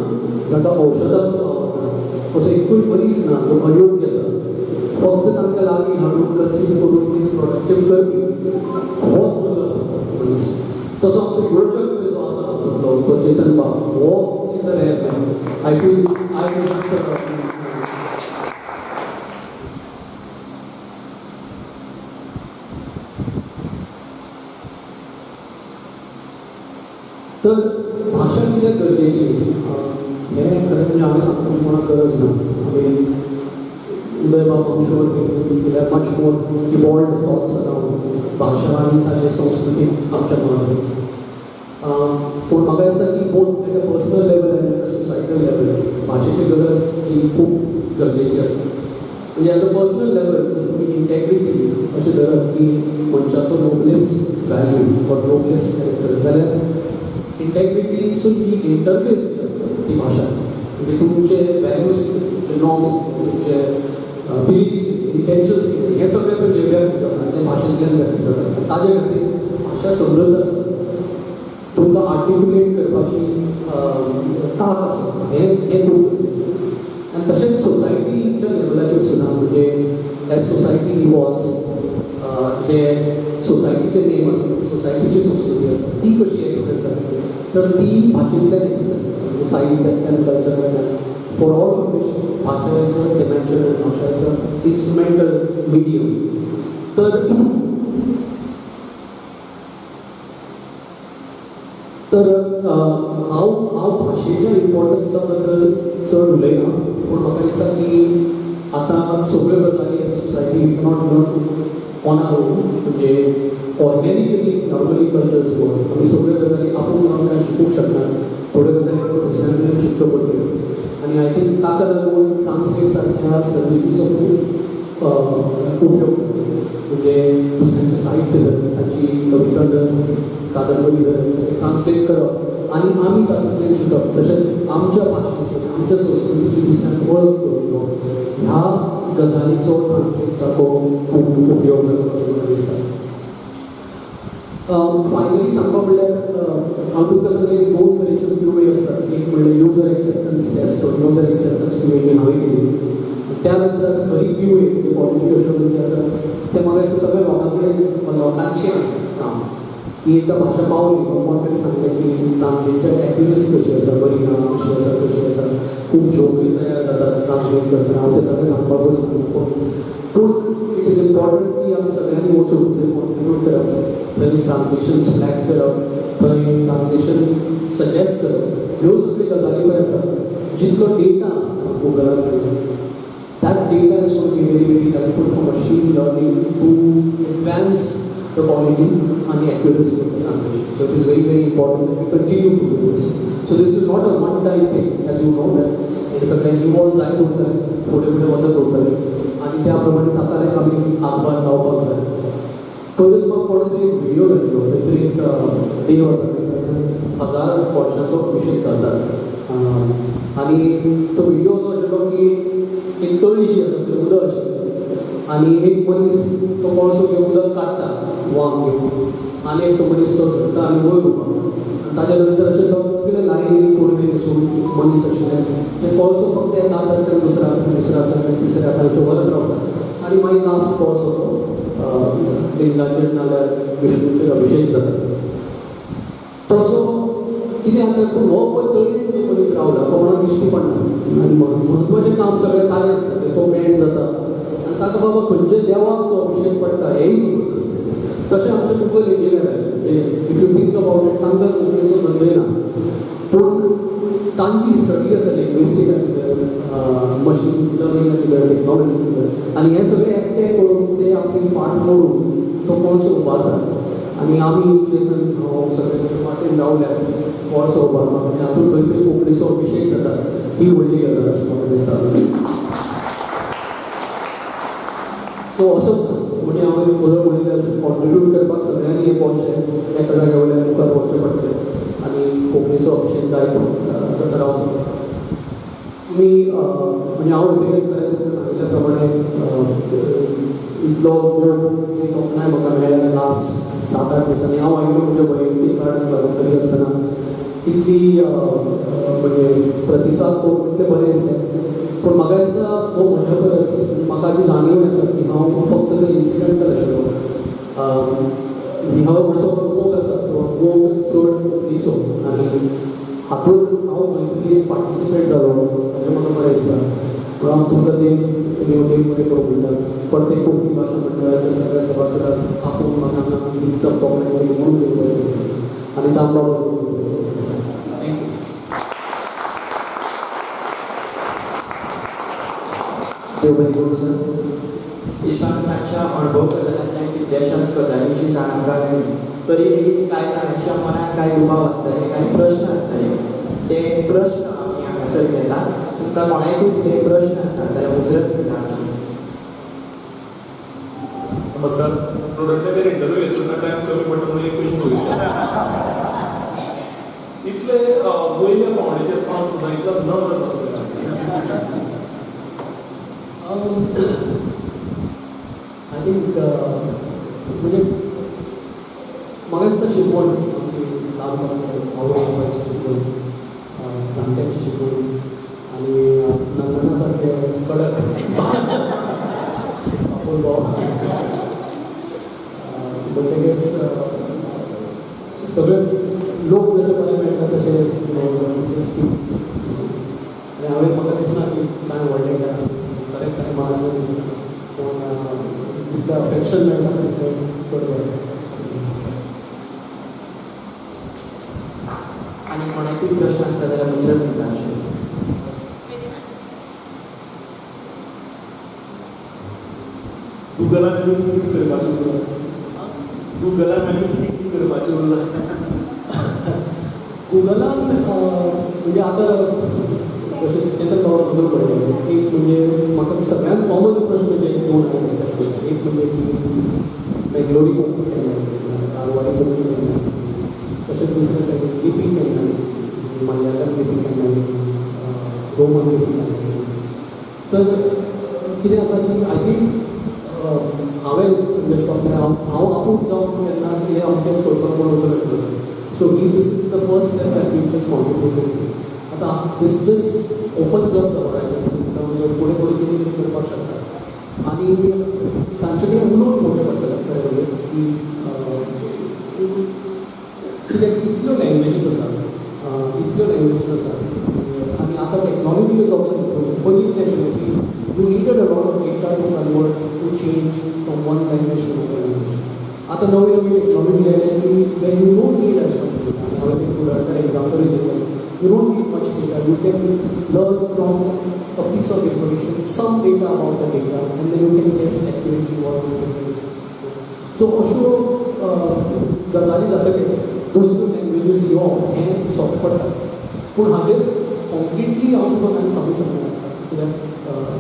जाका औषधाचो पावर ना असो एकूय मनीस ना जो अयोग्य आसा फक्त तांकां लागीं हाडून कन्सीव करून ती प्रोडक्टीव करपी हो दुर्लभ आसता मनीस तसो आमचो योजक जो आसा तो चेतन बाब हो is a rare man I feel तर भाशा कित्याक गरजेची हें खरें म्हणजे हांवें सांगपाची कोणाक गरज ना हांवें उदय बाब शुअर कित्याक much more evolved thoughts around भाशा आनी ताचे संस्कृतीक आमच्या मनांत पूण म्हाका दिसता की both at a personal level आनी एट अ सोसायटल लेवल भाशेची गरज ही खूब गरजेची आसता म्हणजे एज अ पर्सनल लेवल तुमी इंटेग्रिटी अशें धरत की मनशाचो noblest value or noblest character जाल्यार इंटेग्रिटीसून ही इंटरफेस ती भाशा म्हणजे तुमचे वॅल्यूज तुमचे नॉर्म्स तुमचे बिलीफ्स इंटेन्शन्स कितें हे सगळें पण वेगळ्याक जाता ते भाशेंतल्यान व्यक्त जाता ताजे खातीर भाशा समृद्ध आसा तुमकां आर्टिक्युलेट करपाची ताक आसा हें खूब आनी तशेंच सोसायटीच्या लेवलाचेर सुद्दां म्हणजे एज सोसायटी इवॉल्व्स जे सोसायटीचे नेम आसा सोसायटीची संस्कृती आसा ती कशी एक्सप्रेस जाता तर ती भाशेंतल्यान एक्सप्रेस जाता म्हणजे साहित्यांतल्यान कल्चरांतल्यान फॉर ऑल ऑफ वीच भाशा इज अ डिमेन्शन आनी भाशा इज अ इन्स्ट्रुमेंटल मिडियम तर हांव भाशेच्या इम्पॉर्टन्सा बद्दल चड उलयना पूण म्हाका दिसता की आतां सगळ्यो गजाली as a society not not on our own म्हणजे ऑर्गेनिकली नॉर्मली कल्चर्स गोवन आमी सगळ्यो गजाली आपूण जावन कांय शिकूंक शकनात थोड्यो गजाली आपूण दुसऱ्यां कडल्यान शिकच्यो पडटल्यो आनी आय थिंक ताका लागून ट्रान्सलेट सारक्या सर्विसीचो खूब उपयोग जाता म्हणजे दुसऱ्यांचें साहित्य धर ताची कविता धर कादंबरी धर सगळें ट्रान्सलेट करप आनी आमी तातूंतल्यान शिकप तशेंच आमच्या भाशेची आमच्या संस्कृतीची दुसऱ्यांक वळख करून दिवप ह्या गजालीचो ट्रान्सलेट सारको खूब उपयोग जाता अशें म्हाका दिसता फायनली सांगप म्हणल्यार हांव तुमकां सांगलें की दोन तरेच्यो क्यूए आसतात एक म्हणल्यार युजर एक्सेप्टन्स टेस्ट वा युजर एक्सेप्टन्स क्यूए जी हांवें केली त्या नंतर खरी क्यूए क्वालिटी अश्योरंटी आसा तें म्हाका दिसता सगळ्या लोकां कडेन लोकांचें आसा काम की एकदां भाशा पावली कोण तरी सांगलें की ट्रान्सलेटेड एक्युरसी कशी आसा बरी ना कशी आसा खूब जोकूय तयार जातात ट्रान्सलेट करतना हांव तें सगळें सांगपाकूच म्हणटा पूण इट इज इम्पॉर्टंट की आमी सगळ्यांनी वचून थंय कॉन्ट्रिब्यूट करप थंय ट्रान्सलेशन्स फ्लॅग करप थंय ट्रान्सलेशन सजेस्ट करप ह्यो सगळ्यो गजाली पळय आसात जितलो डेटा आसता गुगलार that data is going to be very, very helpful for machine learning to advance the quality and the accuracy of the translation. So it is very, very important that we continue to do this. So this is not a one-time thing, as you know, that it is a very evolved side होता है, थोड़े वचत होता है, आणि त्याप्रमाणे ताकारे आमी हातभार लावपाक जाय. पयलीच म्हाका कोणे तरी एक व्हिडिओ घातलो तरी एक देव आसा 1000 वर्सांचो अभिषेक करतात आणि तो व्हिडिओ असो आशिल्लो की एक तळीशी आसा थंय उदक आशिल्लें आनी एक मनीस तो कोळसो घेवन उदक काडटा वाम घेवन आनी एक तो मनीस तो धरता आनी वयर उबा आनी ताच्या नंतर अशें सगळे लायनीन कुडबी न्हेसून मनीस आशिल्ले ते कोळसो फक्त एका हातांतल्यान दुसऱ्या हातांतल्यान तिसऱ्या हातांतल्यान व्हरत रावता आनी मागीर लास्ट कोळसो तो लिंगाचेर नाल्यार विष्णूचेर अभिशेक जाता तसो कितें जाता पूण हो पळय तळयेन जो मनीस रावला तो कोणाक दिश्टी पडना आनी म्हत्वाचें काम सगळें ताजें आसता तें तो मेळ जाता आनी ताका बाबा खंयचे देवाक तो अभिशेक पडटा हेंय खबर नासता तशें आमचें गुगल इंजिनियराचें म्हणजे if you think about it तांकां कोंकणीचो धंदोय ना पूण तांची स्टडी आसा लिंग्विस्टिकाची मशीन लर्निंगाची टॅक्नॉलॉजीची आनी हें सगळें एकठांय करून ते आपली फाट मोडून तो कोळसो उबारता आनी आमी हांव सगळें वाटेन रावल्यात कोळसो उबारपाक आनी हातूंत खंय तरी कोंकणीचो अभिशेक जाता ही व्हडली गजाल अशें म्हाका दिसता सो असोच म्हणजे हांवें बरो म्हणिल्लें अशें कॉन्ट्रिब्यूट करपाक सगळ्यांनी एक वर्शें एका जाग्या वयल्यान मुखार वचचें पडटलें आनी कोंकणीचो अभिशेक जाता रावचो तुमी म्हणजे हांव इंट्रोड्यूस करायला तुमकां सांगिल्ल्या प्रमाणे इतलो तोखणाय म्हाका मेळ्ळ्या लास्ट 7-8 दिसांनी हांव आयिल्लो म्हणजे वैयक्तीक कारणाक लागून तरी आसतना तितली म्हणजे प्रतिसाद पळोवन तितलें बरें दिसलें पूण म्हाका दिसता हो म्हज्या परस म्हाका जी जाणीव आसा की हांव फक्त ते इन्सिडेंटल आशिल्लो हो म्हजो मोग आसा तो मोग चड कोंकणीचो आनी हातूंत हांव खंय तरी पार्टिसिपेट जालो अशें म्हाका बरें दिसता म्हणून हांव तुमकां ते देवदेव करूंक म्हणटा प्रत्येक कोंकणी भाशा मंडळाच्या सगळ्या सभासदांक आपूण म्हाका तोखणाय म्हणून देव बरें करता आनी तांबा देव बरें करूं सर इश्टान तांच्या अणभव बद्दलांतल्यान कितल्याशाच गजालींची जाणकाय मेळ्ळी तरी लेगीत कांय जाणांच्या मनात कांय दुबाव आसताले कांय प्रश्न आसताले ते प्रश्न आमी हांगासर घेता तुमकां कोणाकूय कितें प्रश्न आसा जाल्यार उजरत विचारचे नमस्कार प्रोडक्टाचेर इंटरव्यू घेतना टायम कमी पडटा म्हणून एक क्वेश्चन वयता इतले वयल्या पावंड्याचेर पावस सुद्दां इतलो नम्र कसो आय थिंक म्हणजे म्हाका दिसता शिकवण आमची ल्हानपणांतल्यान आवय बापायची शिकवण जाणट्यांची शिकवण आनी नाल्लना सगळे लोक जसे बरे मेळटा तसे स्पीक आनी हांवें म्हाका दिसना की कांय व्हडलें केलां खरें कांय मारलें दिसना पूण जितलें अफेक्शन मेळटा तितलें चड बरें. आणि कोणाकूय प्रश्न आसता जाल्यार दुसऱ्या विचारचे. गुगलान आनी कितें कितें करपाचें उरलां? गुगलान आनी कितें कितें करपाचें उरलां? गुगलान म्हणजे आतां जशें तें बदल पडलें. एक म्हणजे म्हाका सगळ्यांत कॉमन प्रश्न जे दोन हांवें आसले एक म्हणजे की बेंगलोरी कोंकणी केन्ना कारवारी कोंकणी केन्ना तशेंच दुसरे सायडीन लिपी केन्ना मल्याळम लिपी केन्ना रोमन लिपी केन्ना. तर कितें आसा की आय थिंक हांवें संदेश पापले हांव आपूण जावन केन्ना कितें अमकेंच करपाक म्हूण वचूं नाशिल्लो. So this is the first step that we just contributed. आतां this just opens up the horizons in terms of फुडें फुडें कितें कितें करपाक शकता आनी तांचे कडेन उलोवन घेवचें पडटलें खरें म्हणजे की कित्याक इतल्यो लँग्वेजीस आसात आनी आतां टॅक्नॉलॉजी इज ऑल्सो इम्प्रूव्हिंग. पयलीं कितें आशिल्लें की you needed a lot of data to convert, to change from one language to another language. आता नवी नवी टेक्नॉलॉजी आयल्या की then you don't need as much data. हांवें एक फुडारकर एग्जाम्पल दिलें. You don't need much data. You can learn from a piece of information, some data about the data, and then you can guess accurately what it is. So अश्यो गजाली जातकीच दुसऱ्यो languages येवप हें सोंपें पडटा. पूण हाजेर कॉम्प्लिटली हांव तुका कांय सांगूंक शकना कित्याक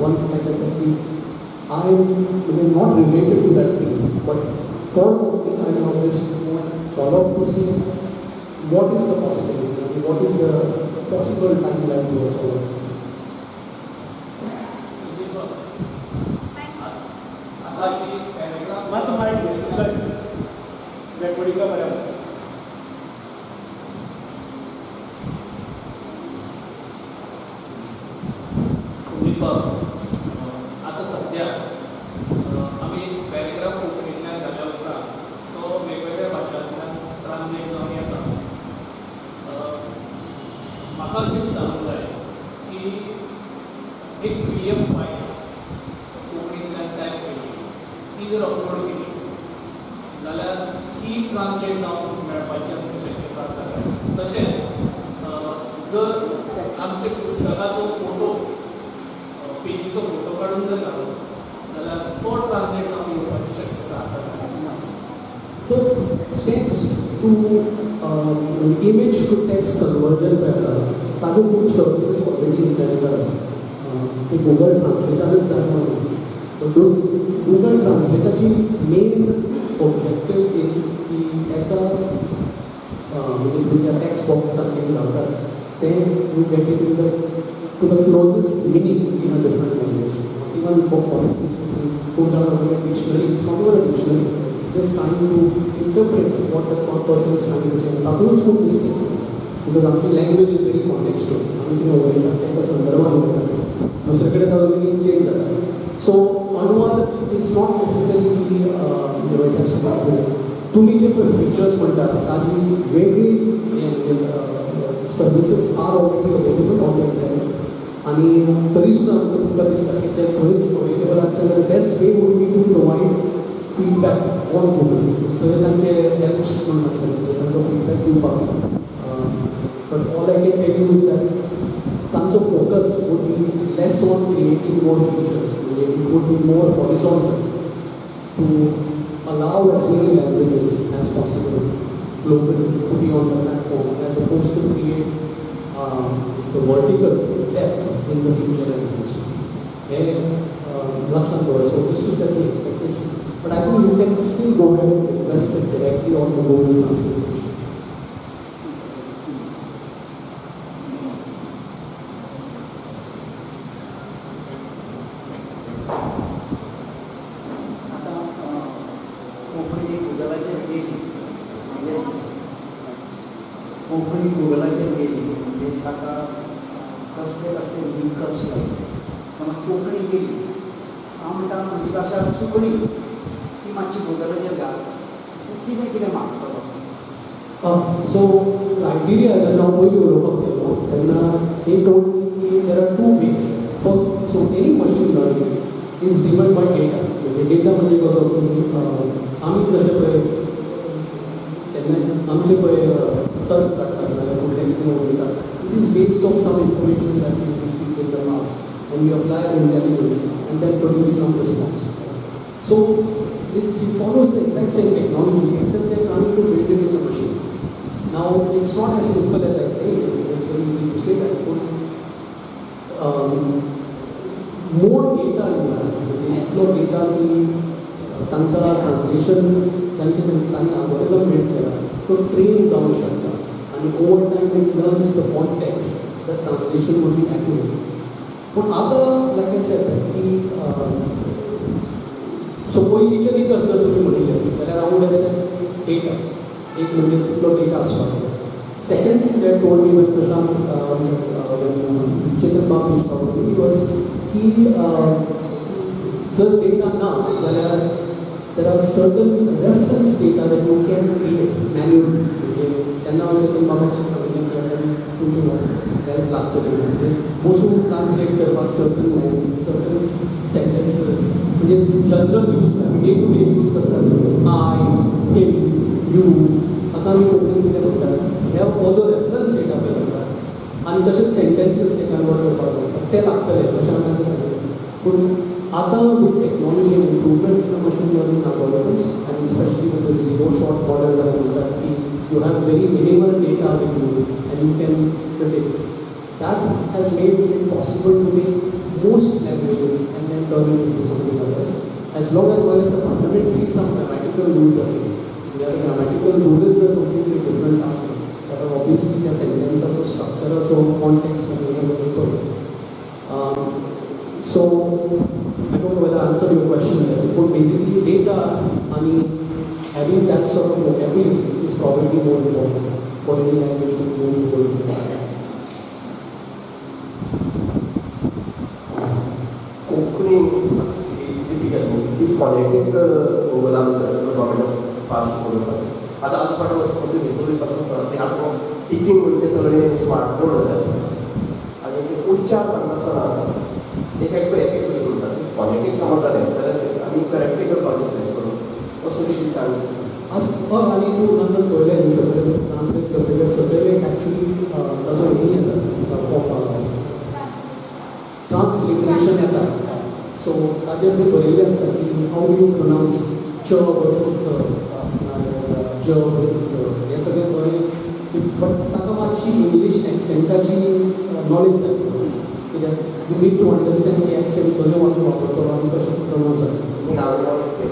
once like I said, I am not related to that thing, but for me, I will always follow up to see what is the possibility, what is the possible timeline to also work. मात्र माहिती recording का बरं. आता सध्या आम्ही paragraph कोंकणींतल्यान घाल्या उपरांत तो वेगवेगळ्या भाशांतल्यान ट्रान्सलेट जावन येता. म्हाका अशें विचारूंक जाय की एक PDF फायल कोंकणींतल्यान टायप केली ती जर अपलोड केली जाल्यार ती ट्रान्सलेट जावन मेळपाची आमची शक्यता आसा काय? तशेंच जर आमच्या पुस्तकाचो फोटो पेजीचो फोटो काढून जर घालो जाल्यार तो ट्रान्सलेट जावन येवपाची शक्यता आसा. तर text to image to text conversion पळय आसा तातूंत खूब सर्विसीस ऑलरेडी इंटरनेटार आसा. ते गुगल ट्रान्सलेटारच जाय म्हणून गुगल ट्रान्सलेटाची मेन ऑब्जेक्टीव इज की एका म्हणजे तुज्या टेक्स्ट बॉक्सांत कितें घालतात तें you get it in the to the closest meaning in a different language. Even for policies, go down a dictionary, it's not even a dictionary, just trying to interpret what the person is trying to say. That is what mistakes is. Because our language is very contextual. आम्ही कितें उलयता तेका संदर्भान उलयता दुसरे कडेन ताजो meaning change जाता. So अनुवाद इज नॉट नेसेसरी तुम्ही जे पळय फिचर्स म्हणटा ताजी वेगळी services are already available on the internet. आणि तरी सुद्दां तुमकां दिसता की ते खंयच अवेलेबल आसता जाल्यार best way would be to provide feedback on Google. थंय तांचे हेल्प म्हणून आसतलें तांचो फीडबॅक दिवपाक. But all I can tell you is that तांचो focus would be less on creating more features. म्हणजे it would be more horizontal to allow as many languages as possible globally to be on the platform as opposed to create the vertical depth in the future languages. So just to set the expectation. But I think you can still go ahead and invest it directly on the Google Translate. Konkani गुगलाचेर गेली म्हणजे ताका कसले कसले linkers लायले. समज कोंकणी गेली हांव म्हणटा म्हजी भाशा सुकणी ती मातशी गुगलाचेर घाल तूं कितें कितें मागतलो So criteria जेन्ना हांव पयलीं उलोवपाक गेलो तेन्ना they told me की there are two ways for so any machine learning is driven by data. म्हणजे डेटा म्हणजे कसो की आमी जशे पळय तेन्ना आमचे पळय तर्क काडटात नाजाल्यार फुडलें कितें उलयता it is based of some information that we receive in the past and we apply intelligence and then produce some response. So it follows the exact same technology except they're trying to build it in the machine. Now it's not as simple as I say it. It's very easy to say that. But more data you have, इतलो data की तांकां translation तांणी algorithm build केला तो train जावंक शकता आनी over time it learns the context the translation would be accurate. पूण आतां like I said की सो पयलींचे न्ही कसो तुमी म्हणिल्लें जाल्यार हांव वूड हॅव सेड डेटा एक म्हणजे तितलो डेटा आसपाक जाय. Second thing that told me when Prashant Chetan बाब यूज टॉक ही वॉज की जर डेटा ना जाल्यार there are certain reference data that you can create manually. तेन्ना हांव चेतन बाबाक सांगलें की आतां तुमचें हेल्प लागतली म्हणजे बसून ट्रान्सलेट करपाक certain language certain sentences म्हणजे general use day to day use करतात आय हिम यू आतां आमी कोंकणीन कितें म्हणटात हे हो जो रेफरन्स डेटा पळय म्हणटात आनी तशेंच सेंटेन्सीस ते कन्वर्ट करपाक लागतात ते लागतले अशें आमकां सांगलें. पूण आतां with technology improvement in machine learning algorithms and especially with this zero shot model that म्हणटात की you have very minimal data with you and you can predict. That has made it possible to make most languages and then turn it into something else. As long as there is the fundamentally some grammatical rules are same. The grammatical rules are completely different as well. But obviously the sentence also structure also context and everything. So I don't know whether I answered your question there. But basically data, I mean, having that sort of vocabulary is probably more important for any language to move forward. Konkani typical ती फोनेटीक गुगला government pass उलोवपाक आतां आतां फाटो घेतली पासून ते आतां teaching म्हणजे सगळे स्मार्ट बोर्ड जाल्यात आनी ते उच्चार सांगनासतना एक कशें म्हणटात फोनेटीक समजतालें जाल्यार आमी करेक्टूय करपाक जाय करून असो कितें चान्सीस आज आनी तूं नंतर पळयलें न्ही सगळे ट्रान्सलेट करतकीर सगळे एक्चुली ताजो हे येता ट्रान्सलिटरेशन येता. सो ताजेर ते बरयल्लें आसता की हाऊ डू यू प्रोनावंस च वर्सीस च ज वर्सीस च हें सगळें बरें बट ताका मातशी इंग्लीश एक्सेंटाची नॉलेज जाय कित्याक यू नीड टू अंडरस्टँड की एक्सेंट खंय वापरतो आनी कशें प्रोनावंस जाता. हांव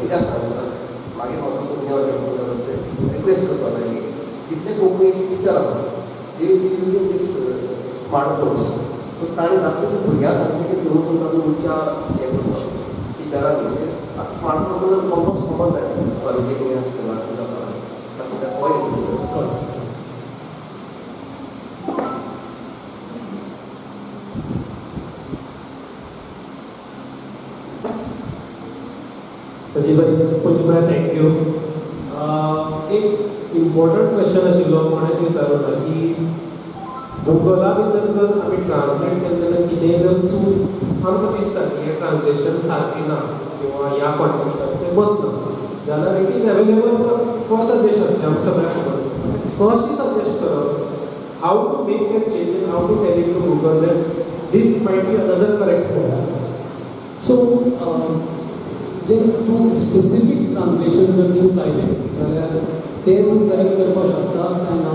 कित्याक सांगता मागीर म्हाका रिक्वेस्ट करपाक जाय की जितले कोंकणी टिचर आसा दे यूजींग दीस स्मार्ट बोर्ड्स सो ताणें जाता तितले भुरग्यां सांगचें की थंय वचून ताजो उच्चार हें करपाक टिचरांनी म्हणजे आतां स्मार्ट बोर्ड ऑलमोस्ट कॉमन जाय कॉलेजीक स्कुलाक तातूंत हो एक संजीव भाई पयलीं म्हळ्यार थँक्यू. एक इम्पॉर्टंट क्वेश्चन आशिल्लो कोणेच विचारलो की गुगला भितर जर आमी ट्रान्सलेट केलें जाल्यार कितेंय जर चूक आमकां दिसता की हें ट्रान्सलेशन सारकें ना किंवा ह्या कॉन्टेक्स्टाक तें बसना जाल्यार it is available for suggestions हें आमकां सगळ्यांक खबर आसा. कशी सजेस्ट करप how to make that changes how to tell it to Google that this might be another correct form. So जे तूं स्पेसिफीक ट्रान्सलेशन जर चूक आयलें जाल्यार तें तूं करेक्ट करपाक शकता काय ना.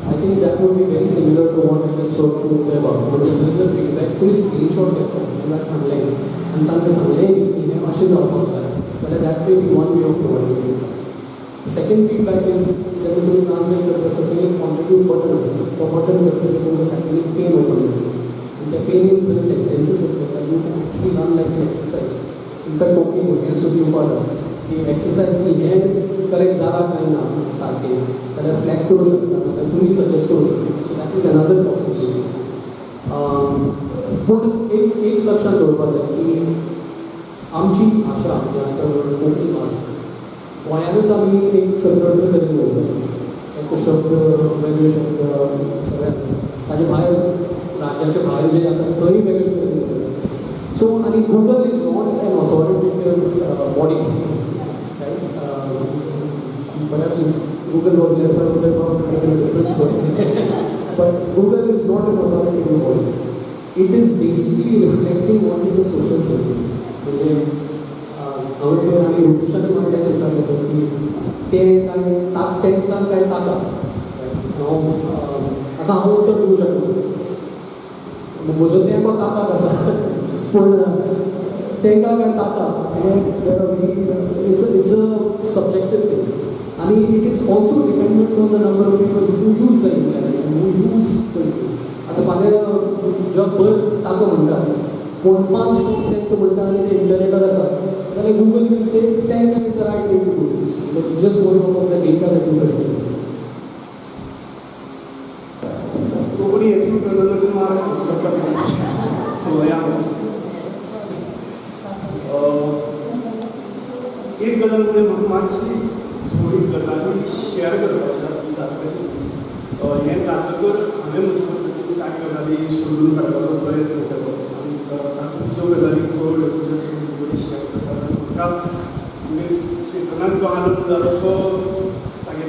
I think that would be very similar to what I just spoke to about. But there is a feedback, तुम्ही स्क्रीनशॉट घेता तेन्ना सांगलें आनी तांकां सांगलें की हें मातशें जावपाक जाय जाल्यार that may be one way of providing. Second feedback is जेन्ना तुमी ट्रान्सलेट करता सकयल एक कॉन्टिट्यूड बटन आसता तो बटन करतकीर तुमकां सारकें पेन ओपन जाता आनी त्या पेनीन थंय सेंटेन्सीस येता you can actually learn like an exercise. In fact Konkani भुरग्यांक सुद्दां येवपाक जाय की एक्सरसायज की हें करेक्ट जाला काय ना सारकें जाल्यार फ्लॅग करूं शकता नाजाल्यार तुमी सजेस्ट करूं शकता. So that is another possibility. पूण एक लक्षात दवरपाक जाय की आमची भाशा जी आतां कोंकणी भास गोंयानूच आमी एक सर्टन तरेन उलयता तो शब्द वेगळे शब्द सगळे आसा ताजे भायर राज्याचे भायर जे आसा थंय वेगळे तरेन सो आनी Google is not an authoritative body perhaps if Google was there, that would have not made a difference. But Google is not an authoritative body. It is basically reflecting what is the social circle. म्हणजे हांवें आनी rotation market सुसार करता की तांकां काय ताका आतां हांव उत्तर दिवंक शकना म्हजो तेंको ताकाक आसा पूण तेंकां काय ताका it's a subjective thing. And it is also dependent on the number of people who use the internet and who use the आता फाल्यां जगभर ताका म्हणटा पूण 5 लोक तेंका म्हणटा आनी ते इंटरनेटार आसा जाल्यार गुगल विल से तेंका is the right way to do this just going on the data that you present. Konkani explore करता तसो मार्क सो ह्या एक गजाल म्हणजे म्हाका मातशी थोडी गजाली शेअर करपाची हें जातकर हांवें म्हजे पद्दतीन कांय गजाली सोडून काडपाचो प्रयत्न केलो आनी तातूंतल्यो गजाली तुजे शेअर करता आनी म्हाका म्हणजे चेतनाक जो आनंद जालो तो तागे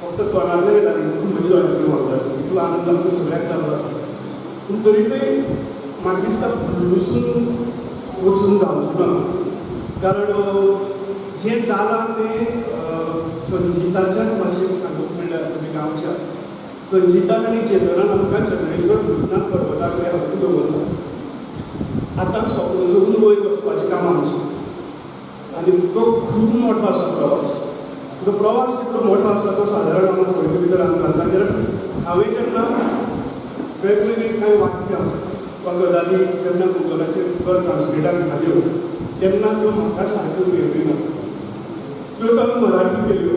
फक्त तोंडांतल्यान येता न्ही म्हज्या दोळ्यांतल्यान वळटा इतलो आनंद आमकां सगळ्याक जाल्लो आसा पूण तरीकय म्हाका दिसता भुलसून वचून जावचें ना कारण जें जालां तें संजिताच्याच भाशेन सांगूंक म्हणल्यार तुमी गांवच्या संजितान आनी चेतनान आमकां चक्रेश्वर भुतनाथ पर्वता कडेन हाडून दवरला. आतां सोजून वयर वचपाचें काम आमचें आनी तो खूब मोठो आसा प्रवास. तो प्रवास कितलो मोठो आसा तो सादारण आमकां पळयता भितर आमकां कित्याक हांवें जेन्ना वेगवेगळी कांय वाक्यां वा गजाली जेन्ना गुगलाचेर गुगल ट्रान्सलेटाक घाल्यो तेन्ना त्यो म्हाका सारक्यो मेळ्ळ्यो ना. त्यो हांवें मराठी केल्यो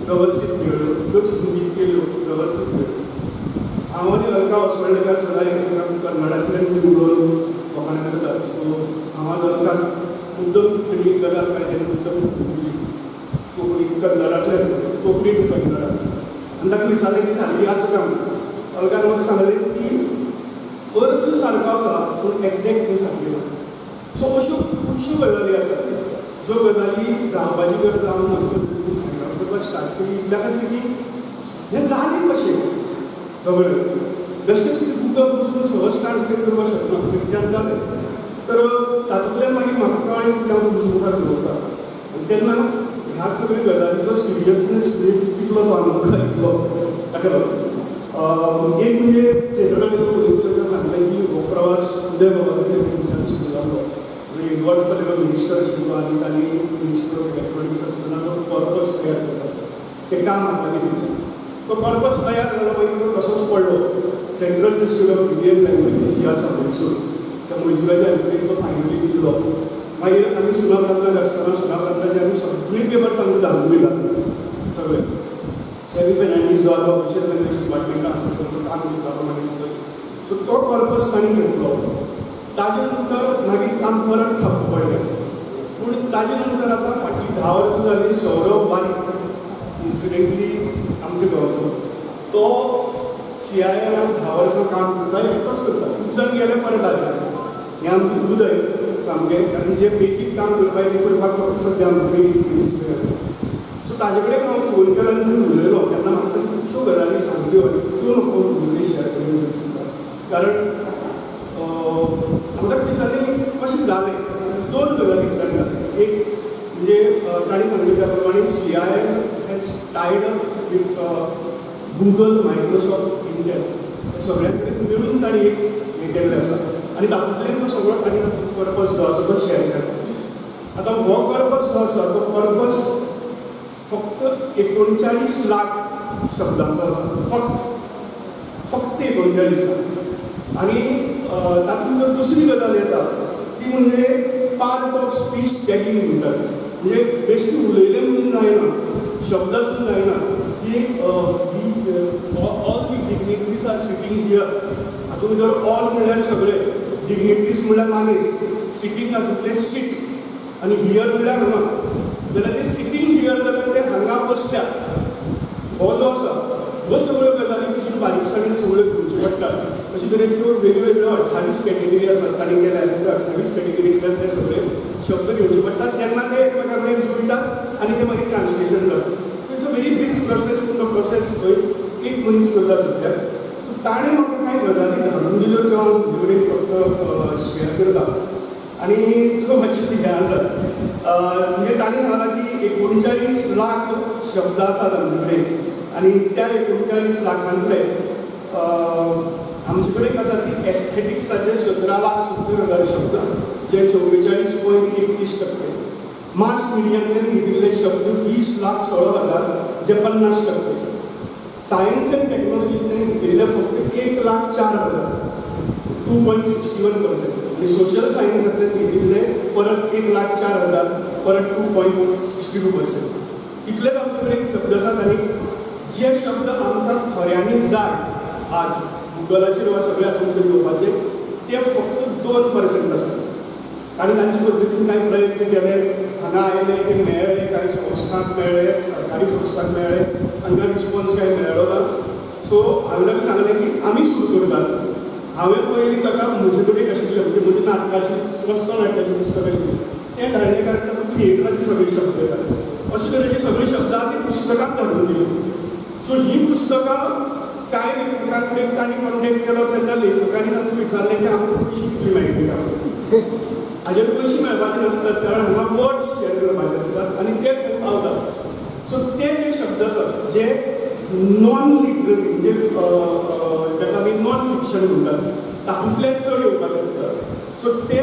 वेवस्थीत मेळ्ळ्यो, त्योच हिंदीत केल्यो वेवस्थीत मेळ्ळ्यो. हांव आनी अलका oswaldekar सदां एकमेकांक कन्नडांतल्यान उलोवन कोंकणी करतात. सो हांव आनी अलकाक मुद्दम तरी एक गजाल काडली मुद्दम दिली कोंकणी कन्नडांतल्यान कोंकणी टू कन्नडा आनी ताका विचारलें की सारकी आसा काय म्हणून. अलकान म्हाका सांगलें की अर्थ सारको आसा पूण एक्झॅक्ट सारकी ना. सो अश्यो खुबश्यो गजाली आसात ज्यो गजाली जावपाची गरज हांव म्हजे पद्दतीन फायंड आवट करपाक स्टार्ट केली इतल्या खातीर की हें जालें कशें सगळें बेश्टेच कितें गुगल बसून सहज ट्रान्सलेट करपाक शकना खंयच्यान जालें तर तातूंतल्यान मागीर म्हाका कळ्ळें की हांव तुजे मुखार उलोवता आनी तेन्ना ह्या सगळ्यो गजालीचो सिरियसनेस कितलो तो आमकां इतलो ताका लागून एक म्हणजे चेतना सांगलें की हो प्रवास उदय बाबा कडेन सुरू जालो. गॉड फादर मिनिस्टर आशिल्लो आनी ताणी मिनिस्टर ऑफ इलेक्ट्रॉनिक्स आसतना तो पर्पज तयार करता तें काम हातांनी दिलें. तो पर्पज तयार जालो मागीर तो तसोच पडलो. Central Institute of Indian Languages ही आसा मैसूर त्या मैसुराच्या हातूंत तो फायनली दिलो. मागीर आमी सुना प्रांताक आसतना सुना प्रांताची आमी सगळी पेपर तांकां धाडून दिता सगळे. सेमी फेर्नांडीस जो आसा ऑफिशियल लँग्वेज डिपार्टमेंटान आसा तो काम करतालो मागीर. सो तो पर्पज ताणी घेतलो. ताजे नंतर मागीर काम परत ठप्प पडलें पूण ताजे नंतर आतां फाटलीं 10 वर्सां जालीं सौरव बारीक इन्सिडेंटली आमचे गांवचो तो CIAराक 10 वर्सां काम करता एकटोच करता. खूब जाण गेले परत आले. हें आमचें दुदय सामकें आनी जें बेसीक काम करपाक तें करपाक फक्त सद्या आमचे मिनिस्ट्री आसा. सो ताजे कडेन हांव फोन केलो आनी थंय उलयलो तेन्ना म्हाका खुबश्यो गजाली सांगल्यो आनी त्यो म्हाका उलय शेअर करून दिसता कारण म्हाका दिसांनी कशें जालें 2 गजालींतल्यान जालें. एक म्हणजे ताणी सांगलें त्या प्रमाणे CIA has tied up with Google Microsoft India हे सगळ्यां कडेन मेळून ताणी एक हें केल्लें आसा आनी तातूंतल्यान तो सगळो ताणी पर्पज जो आसा तो शेअर केला. आतां हो पर्पज जो आसा तो पर्पज फक्त 39 लाख शब्दांचो आसा. फक्त 39 लाख आनी तातूंत जर दुसरी गजाल येता ती म्हणजे पार्ट ऑफ स्पीच टॅगिंग म्हणटात. म्हणजे बेश्टी उलयलें म्हणून जायना शब्द सुद्दां जायना की all the dignitaries are sitting here. हातूंत भितर ऑल म्हणल्यार सगळे डिग्निटरीज म्हणल्यार मानेज सिटींग हातूंतले सीट आनी हियर म्हणल्यार हांगा जाल्यार ते सिटींग हियर जाल्यार ते हांगा बसल्यात हो जो आसा ह्यो सगळ्यो गजाली पसून बारीकसाणेन सगळ्यो घेवच्यो पडटात अशे तरेच्यो वेगवेगळ्यो 28 कॅटेगरी आसात तांणी केल्या 28 कॅटेगरींतल्यान ते सगळे शब्द घेवचे पडटात जेन्ना ते एकमेका कडेन जोडटात आनी ते मागीर ट्रान्सलेशन जाता it's a very big process पूण तो प्रोसेस खंय एक मनीस करता सद्याक सो ताणें म्हाका कांय गजाली धाडून दिल्यो त्यो हांव तुजे कडेन फक्त शेअर करता आनी त्यो मातशें हें आसा म्हणजे ताणें सांगलां की 39 लाख शब्द आसात आमचे कडेन आनी त्या 39 लाखांतले आमचे कडेन आसा ती एस्थेटिक्साचे 17,70,000 शब्द जे 44.31%. मास मिडियांतल्यान घेतिल्ले शब्द 20,16,000 जे 50%. सायन्स एंड टेक्नॉलॉजींतल्यान घेतिल्ले फक्त 1,04,000 2.61%. आणि सोशल सायन्सांतल्यान घेतिल्ले परत 1,04,000 परत 2.62%. इतलेच आमचे कडेन शब्द आसात आनी जे शब्द आमकां खऱ्यांनी जाय आज गुगलाचेर वा सगळ्या हातूंत घेवपाचे ते फक्त 2% आसात. आनी तांचे पद्दतीन कांय प्रयत्न केले हांगा आयले ते मेळ्ळे कांय संस्थांक मेळ्ळे सरकारी संस्थांक मेळ्ळे तांकां रिस्पॉन्स कांय मेळ्ळो ना. सो हांवें सांगलें की आमी सुरू करतात. हांवें पयलीं ताका म्हजे कडेन आशिल्ले म्हणजे म्हजी नाटकाची स्वस्त नाटकाची पुस्तकां आशिल्ली तें धाडलें कारण तातूंत थिएटराचे सगळे शब्द येतात अशे तरेचे सगळे शब्द आहा ती पुस्तकांत धाडून दिली. सो ही पुस्तकां कांय लेखकां कडेन तांणी कॉन्टेक्ट केलो तेन्ना लेखकांनी तांकां विचारलें की आमकां पयशे कितले मेळटले काय हाजेर पयशे मेळपाचे नासतात कारण हांगा वर्ड्स शेअर करपाचे आसतात आनी ते खूब पावतात. सो ते जे शब्द आसात जे नॉन लिटररी म्हणजे जाका आमी नॉन फिक्शन म्हणटात तातूंतले चड येवपाचे आसतात. सो ते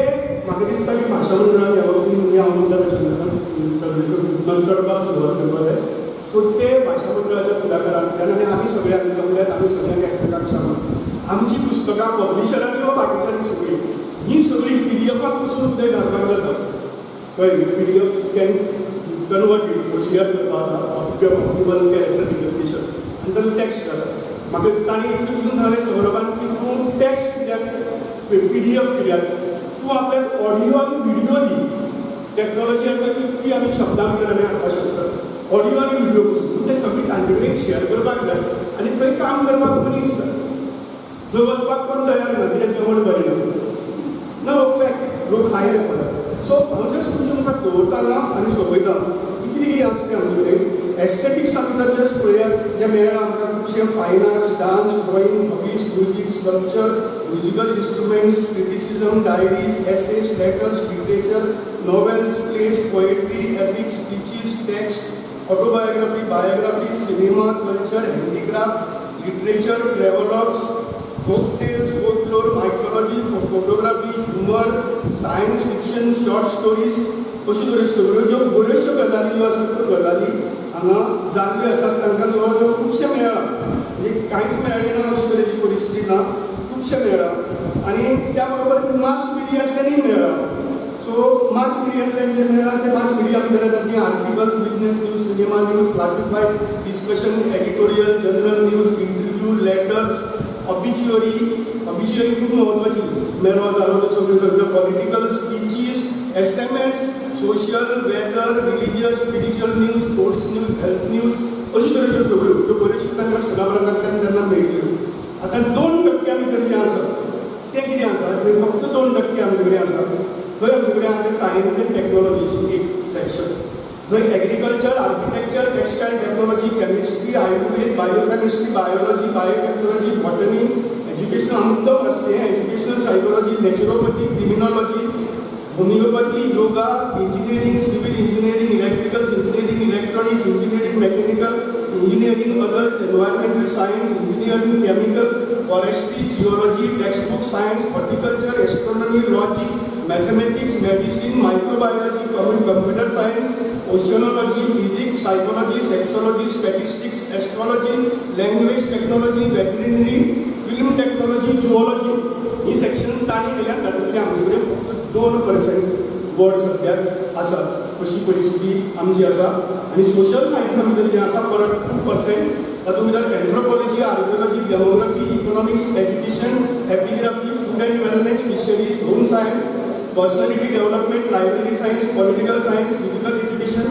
म्हाका दिसता की भाशा मंडळान ह्या बाबतींत म्हणजे हांव म्हणटा ताच्या चडपाक सुरवात करपा जाय. सो ते भाशा मंडळाच्या फुडाकारांतल्यान आनी आमी सगळ्यांक जमल्यात आमी सगळ्यांक एकमेकांक सांगून आमची पुस्तकां पब्लिशरांनी वा बाकीच्यांनी सगळीं ही सगळी PDF पसून उदय घालपाक जाता कळ्ळें. PDF can convert it OCR करपाक ऑप्टिमल कॅरेक्टर रिकग्निशन आनी तातूंत टॅक्स्ट जाता. म्हाका तांणी इतलें पसून सांगलें सौरभान की तूं टॅक्स्ट कित्याक PDF कित्याक तूं आपल्याक ऑडियो आनी व्हिडिओ दी. टॅक्नॉलॉजी आसा की ती आमी शब्दां भितर आमी हाडपाक शकतात ऑडियो आनी व्हिडिओ पसून ते सगळीं तांचे कडेन शेअर करपाक जाय आनी थंय काम करपाक मनीस जाय. जर वचपाक कोण तयार ना कित्याक जेवण बरें ना फॅक्ट लोक आयले पडत. सो हांव जस्ट तुमच्या मुखार दवरतां आनी सोंपयता की कितें कितें आसा तें आमचे कडेन एस्थेटिक्सा भितर जस्ट पळयात जे मेळ्ळा आमकां खुबशे fine arts dance drawing hobbies music sculpture musical instruments criticism diaries essays letters literature novels plays poetry epics speeches text autobiography biography cinema culture handicraft literature travelogues folk tales, folklore, mythology, photography, humor, science fiction, short stories अशे तरेच्यो सगळ्यो ज्यो बऱ्योचश्यो गजाली ज्यो आसात त्यो गजाली हांगा जाल्ल्यो आसात तांकां जवळ जवळ खुबशे मेळ्ळा म्हणजे कांयच मेळ्ळें ना अशे तरेची परिस्थिती ना खुबशे मेळ्ळा आनी त्या बरोबर मास मिडियांतल्यानय मेळ्ळा. सो मास मिडियांतल्यान जे मेळ्ळा ते मास मिडिया भितर येता ती articles business news cinema news classified discussion editorial general news interview letters obituary खूब महत्वाची मेलो जालो त्यो सगळ्यो political speeches SMS social weather religious spiritual news sports news health news अशे तरेच्यो सगळ्यो त्यो बऱ्योचश्यो तांकां सदाप्रकांतल्यान तेन्ना मेळटल्यो. आतां 2% भितर जें आसा तें कितें आसा थंय फक्त 2% आमचे कडेन आसा. थंय आमचे कडेन आसा सायन्स एंड टेक्नॉलॉजीचें एक सेक्शन थंय agriculture architecture textile technology chemistry Ayurveda biochemistry biology biotechnology botany educational आमकां आसलें educational psychology naturopathy criminology homeopathy yoga engineering civil engineering electricals engineering electronics engineering mechanical engineering others environmental science engineering chemical forestry geology textbook science horticulture astronomy logic mathematics medicine microbiology computer science oceanology physics psychology sexology statistics astrology language technology veterinary film technology zoology ही sections ताणी केल्यात तातूंतले आमचे कडेन फक्त 2% word सद्याक आसात अशी परिस्थिती आमची आसा. आनी सोशल सायन्सा भितर जें आसा परत 2% तातूंत भितर anthropology archaeology demography economics education epigraphy food and wellness fisheries home science personality development, library science, political science, physical education,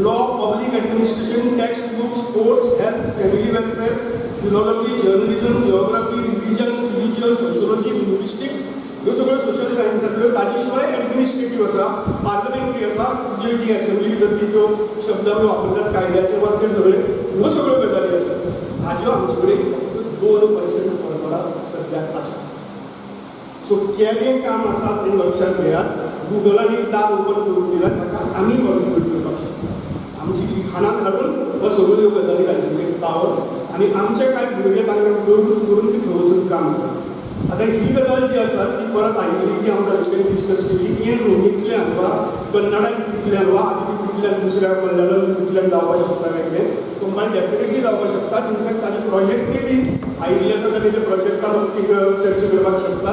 law, public administration, text book, sports, health, family welfare, philology, journalism, geography, religion, spiritual, sociology, linguistics, ह्यो सगळ्यो social सायन्सांतल्यो. ताजे शिवाय administrative आसा, parliamentary आसा, जे जी assembly भितर ती ज्यो शब्द आमी वापरतात कायद्याचे वा ते सगळे ह्यो सगळ्यो गजाली आसात. हाज्यो आमचे कडेन 2% परपरा सद्याक आसा. सो केदें काम आसा तें लक्षात घेयात. गुगलान एक दार ओपन करून दिला, ताका आमी कॉन्ट्रिब्यूट करपाक शकता. आमची लिखाणां घालून ह्यो सगळ्यो गजाली घालून पावर आनी आमचे कांय भुरगे तांकां करून ती थंय वचून काम करतात. आतां ही गजाल जी आसा ती परत आयिल्ली ती आमकां भितर डिस्कस केली की हें रोमींतल्यान वा कन्नडा लिपींतल्यान वा आदी लिपींतल्यान दुसऱ्या मल्याळम लिपींतल्यान जावपाक शकता वेगळें कंबायन डेफिनेटली जावपाक शकता. इनफॅक्ट ताजे प्रोजेक्टूय बी आयिल्ले आसा ताणी त्या प्रोजेक्टा बाबतींत चर्चा करपाक शकता.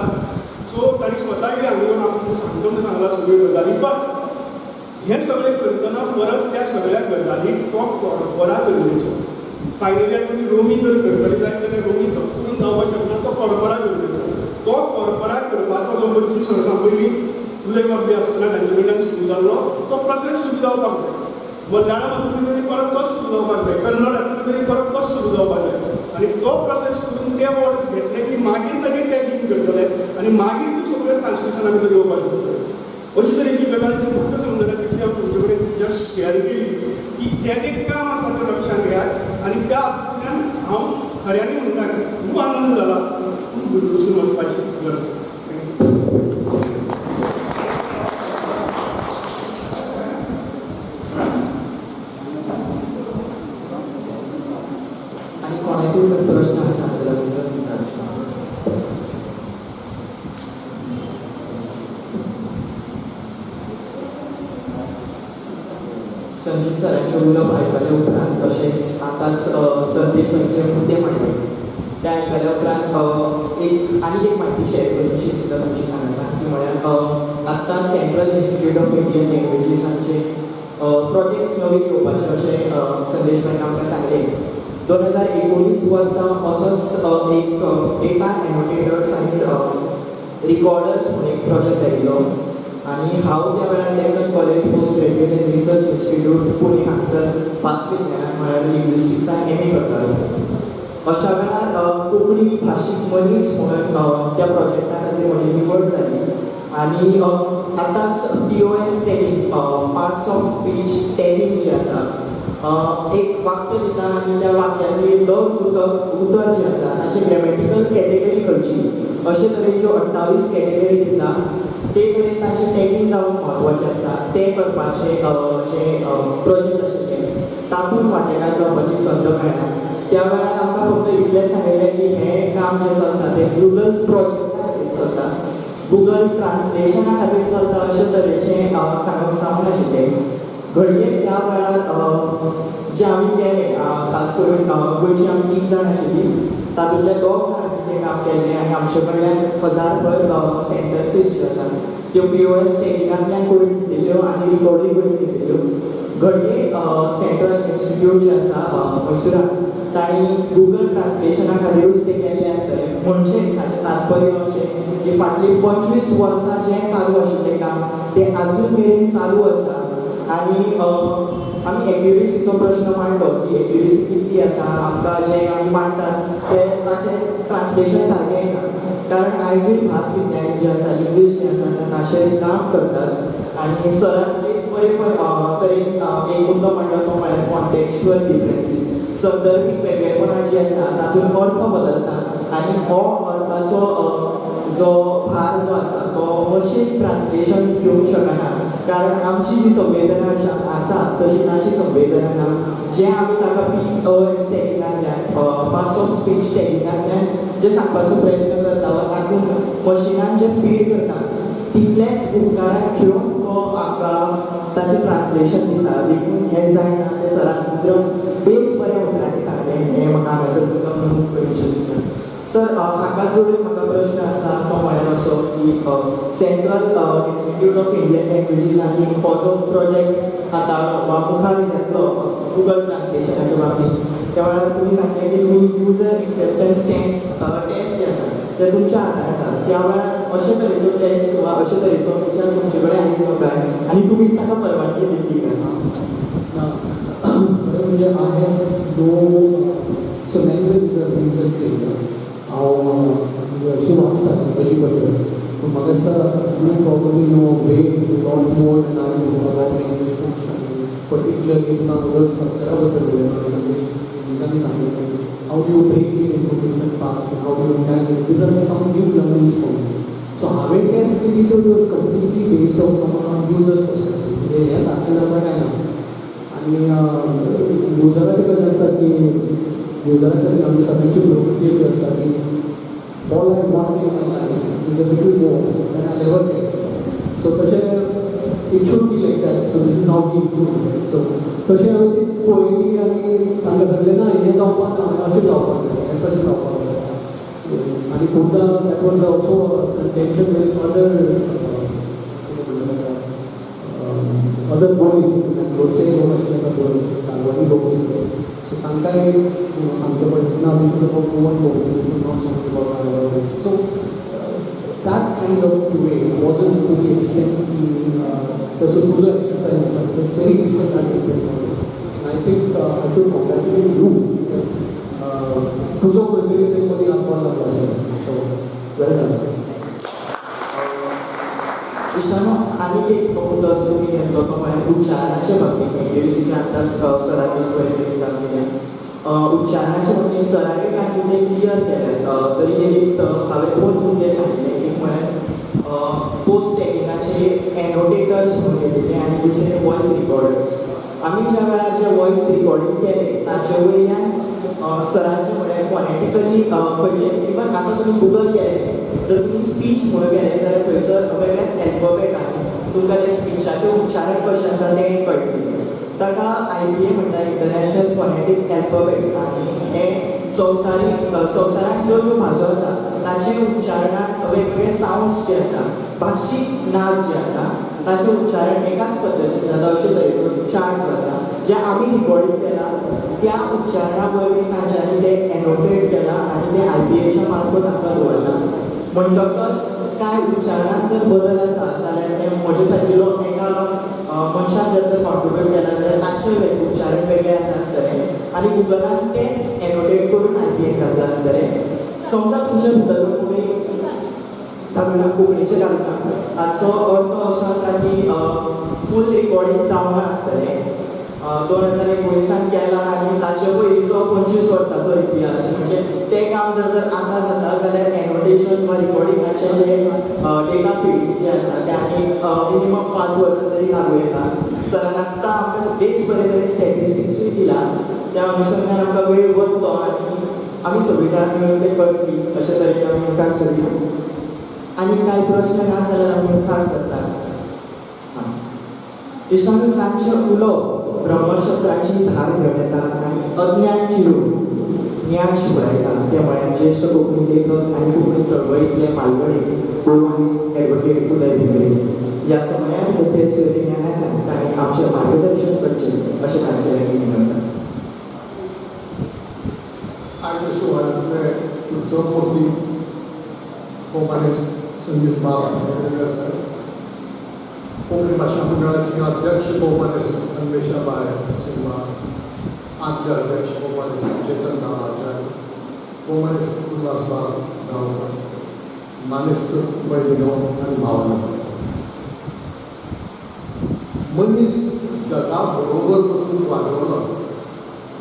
सो ताणी स्वताय बी हांगा येवन आमकां सांगतो म्हणून सांगला सगळ्यो गजाली. बट हें सगळें करतना परत त्या सगळ्या गजालीक तो परपरा गरजेचो. फायनली तुमी रोमी जर करतले जायत जाल्यार रोमी करून जावपाक शकना, तो परपरा गरजेचो. तो परपरा करपाचो जो पंचवीस वर्सां पयलीं उदय बाबी आसतना तांचे कडल्यान सुरू जाल्लो तो प्रोसेस सुरू जावपाक जाय. मल्याळम हातूंत तरी परत तोच सुरू जावपाक जाय, कन्नड हातूंत तरी परत तोच सुरू जावपाक जाय. आनी तो प्रोसेस करून ते वर्ड्स घेतले की मागीर ताजें टॅगिंग करतले आनी मागीर ती सगळ्यो ट्रान्सलेशना भितर येवपाक शकतले. अशी तरेची गजाल जी म्हाका समजल्या तितली हांव तुमचे कडेन जस्ट शेअर केली की केदें काम आसा तें लक्षांत घेयात. आनी त्या हातूंतल्यान हांव खऱ्यांनी म्हणटा की खूब आनंद जाला, पूण बसून वचपाची गरज आसा. आणि कोणाकूय प्रश्न आसा जाल्यार विचारचें. संजीत सरांचें उलोवप आयकले उपरांत तशेंच आतांच संदेश जे मुद्दे मांडले ते आयकल्या उपरांत एक म्हायती शेअर करची दिसता तुमची सांगता ती म्हळ्यार आतां सेंट्रल इन्स्टिट्यूट ऑफ इंडियन लँग्वेजीसांचे प्रोजेक्ट्स नवीन येवपाचे अशें संदेश भाईन आमकां सांगलें. 2019 वर्सा असोच एक एनोटेटर्स आनी रिकॉर्डर्स म्हणून एक प्रोजेक्ट आयिल्लो आनी हांव त्या वेळार Deccan college post graduate end research institute Pune हांगसर पास विज्ञानान म्हळ्यार लिंग्विस्टिक्सान MA करतालो. अशा वेळार कोंकणी भाशीक मनीस म्हणून त्या प्रोजेक्टा खातीर म्हजी निवड जाली आनी आतांच POS tagging parts of speech tagging जें आसा एक वाक्य दिता आनी त्या वाक्यांतली दर उतर जें आसा ताची ग्रॅमेटिकल कॅटेगरी खंयची अशे तरेच्यो 28 कॅटेगरी दिता. ते तरेन ताचें टॅगिंग जावप म्हत्वाचें आसता. तें करपाचें जें प्रोजेक्ट आशिल्लें तातूंत वांटेकार जावपाची संद मेळ्ळा. त्या वेळार आमकां फक्त इतलें सांगिल्लें की हें काम जें चलता तें गूगल प्रोजेक्टा खातीर चलता, गूगल ट्रान्सलेशना खातीर चलता अशे तरेचें सांगूंक नाशिल्लें. घडये त्या वेळार जें आमी केलें खास करून गोंयची आमी 3 जाण आशिल्लीं तातूंतले 2 जाणांनी तें काम केल्लें आनी आमचे कडल्यान 1000 सेंटन्सीस ज्यो आसा त्यो POS टॅगिंगांतल्यान करून दिल्ल्यो आनी रिकॉर्डूय करून दिल्ल्यो. घडये सेंट्रल इन्स्टिट्यूट जें आसा मैसुराक तांणी गूगल ट्रान्सलेशना खातीरूच तें केल्लें आसतलें. म्हणजे ताचें तात्पर्य अशें की फाटलीं 25 वर्सां जें चालू आशिल्लें काम तें आजून मेरेन चालू आसा. आनी आमी एक्युरेसीचो प्रश्न मांडलो की एक्युरेसी कितली आसा, आमकां जें आमी मांडटात तें ताचें ट्रान्सलेशन सारकें येना. कारण आयजूय भास विज्ञानीक जें आसा लिंग्विस्ट जें आसा ते ताचेर काम करतात आनी सरान बरे तरेन एक मुद्दो मांडलो तो म्हळ्यार कॉन्टेक्चुअल डिफरन्सीस. संदर्भीक वेगळेपणां जी आसा तातूंत अर्थ बदलता आनी हो अर्थाचो जो भार जो आसा तो मशीन ट्रान्सलेशन घेवंक शकना. कारण आमची जी संवेदना आसा तशी ताची संवेदना ना. जें आमी ताका POS टॅगिंगांतल्यान पार्ट्स ऑफ स्पीच टॅगिंगांतल्यान जें सांगपाचो प्रयत्न करता वा तातूंत मशिनान जें फीड करता तितलेंच उपकाराक घेवन तो आमकां ताचें ट्रान्सलेशन दिता. देखून हें जायना तें सरान एकदम बेस बऱ्या उतरांनी सांगलें. हें म्हाका हांगासर तुमकां म्हणून करूचें दिसता. सर हाका जोडून म्हाका प्रश्न आसा तो म्हळ्यार असो की सेंट्रल इन्स्टिट्यूट ऑफ इंडियन लँग्वेजीसांनी हो जो प्रोजेक्ट हाताळ्ळो वा मुखार घेतलो गूगल ट्रान्सलेशनाच्या बाबतींत त्या वेळार तुमी सांगलें की तुमी युजर एक्सेप्टन्स टेस्ट जे आसा ते तुमच्या हातान आसा. त्या वेळार अशे तरेचो टेस्ट वा अशे तरेचो विचार तुमचे कडेन आयिल्लो काय आनी तुमीच ताका परवानगी दिल्ली काय? खरें म्हणजे I have no so language is a interesting हांव अशी वाचता ताजी बद्दल पूण म्हाका दिसता you probably know way lot more than I do about linguistics and particularly the structure बद्दल उलयता सांगितलें how do you break it into different parts and how do you tag it. These are some new learnings for me. So हांवें taste केली तर it was completely based on from a user's perspective. म्हणजे हें सारकें जाता काय ना आणि युजराक कशें आसता की युजराक आमची सगळ्यांची प्रवृत्ती अशी आसता की all I want in my life is a little more than I ever get. So तशें it should be like that. So this is how we improve. So तशें हांवें ती पळयली आनी तांकां सांगलें ना हें जावपाक ना अशें जावपाक जाय हें कशें जावपाक जाय आनी खुबदां that was also contention with other boys लोकचे लोक आशिल्ले कालवानी लोक आशिल्ले सो तांकांय सांगचें पडलें ना this is about Goan Goan this is not something about so that kind of way wasn't to the extent so tuzo exercise is very recent and I think I should congratulate you तुझो पयली मध्ये आत्मा लागला so well done इश्टानो आनी एक मुद्दो जो तुमी घेतलो तो म्हळ्यार उच्चारणाचे बाबतींत एबीसीचे आतांच सरांनी स्पश्ट केलें उच्चारणाचे बाबतींत सरांनी कांय मुद्दे क्लियर केले तरी लेगीत हांवें दोन मुद्दे सांगले एक म्हळ्यार पोस्ट टॅगिंगाचे एनोटेटर्स म्हणून येयलेले आनी दुसरे वॉयस रिकॉर्डर्स आमी ज्या वेळार जे वॉयस रिकॉर्डिंग केलें ताचे वयल्यान सरांचे म्हळ्यार फोनेटिकली खंयचे इवन आतां तुमी गुगल केलें जर तुमी स्पीच म्हणून गेले जाल्यार थंयसर वेगळ्याच एल्फाबेटान तुमकां ते स्पीचाचें उच्चारण कशें आसा तें कळटलें ताका IPA म्हणटा इंटरनॅशनल फोनेटीक एल्फाबेट आनी हें संवसारांत ज्यो ज्यो भासो आसा ताचे उच्चारणांत वेगवेगळे सावंड्स जे आसा भाशीक नांव जे आसा ताचें उच्चारण एकाच पद्दतीन जाता अशे तरेचो चार्ट जो आसा जे आमी रिकॉर्डिंग केला त्या उच्चारणा वरवीं तांच्यांनी तें एनोटेट केलां आनी तें IPAच्या मार्फत आमकां दवरलां म्हणटकच कांय उच्चारणांत जर बदल आसा जाल्यार तें म्हजे सारकिलो एका मनशान जर कॉन्ट्रिब्यूट केला जाल्यार तांचें उच्चारण वेगळें आसा आसतलें आनी गुगलान तेंच एनोटेट करून IPA घातलां आसतलें समजा तुमचे भितर तुमी तामिळा कोंकणीचें घालता ताचो अर्थ असो आसा की फूल रिकॉर्डिंग जावना आसतलें 2019 केला आनी ताचे पयलींचो 25 वर्सांचो इतिहास म्हणजे तें काम जर आतां जाता जाल्यार एनोटेशन वा रिकॉर्डिंगाचें जे डेटा फीड जें आसा तें आनी मिनिमम 5 वर्सां तरी लागू येता सरान आत्तां आमकां बेस बरे तरेन स्टॅटिस्टिक्सूय दिला त्या अनुशंगान आमकां वेळ वतलो आनी आमी सगळीं जाण मेळून तें करतलीं अशे तरेन आमी मुखार सरया आनी कांय प्रस्न ना जाल्यार आमी मुखार सरता इश्टांनी जाणचें उलोवप ब्रह्मशस्त्राची धार घेवन येता आनी अज्ञान चिरून ज्ञान शिवरायता ते म्हळ्यार ज्येश्ठ कोंकणी लेखक आनी कोंकणी चळवळींतले मालवणी गोवानीस एडवोकेट उदय भिंगरे ह्या समयार मुखेल सोयरे ज्ञानांतल्यान तांणी आमचें मार्गदर्शन करचें अशें तांचे लागीं विनंती आयच्या सुवाळ्यांतले उत्सव मूर्ती कोमाने संगीत बाब कोंकणी भाशा मंडळाचे अध्यक्ष कोमाने अन्वेषाबाय सिंहा आद्य अध्यक्ष कोमाने चेतन नावाचार्य कोमाने उल्हासबाग गांवकर मानेस्कर भयणीनो आनी भावना मनीस जगा बरोबर वचून वाजवलो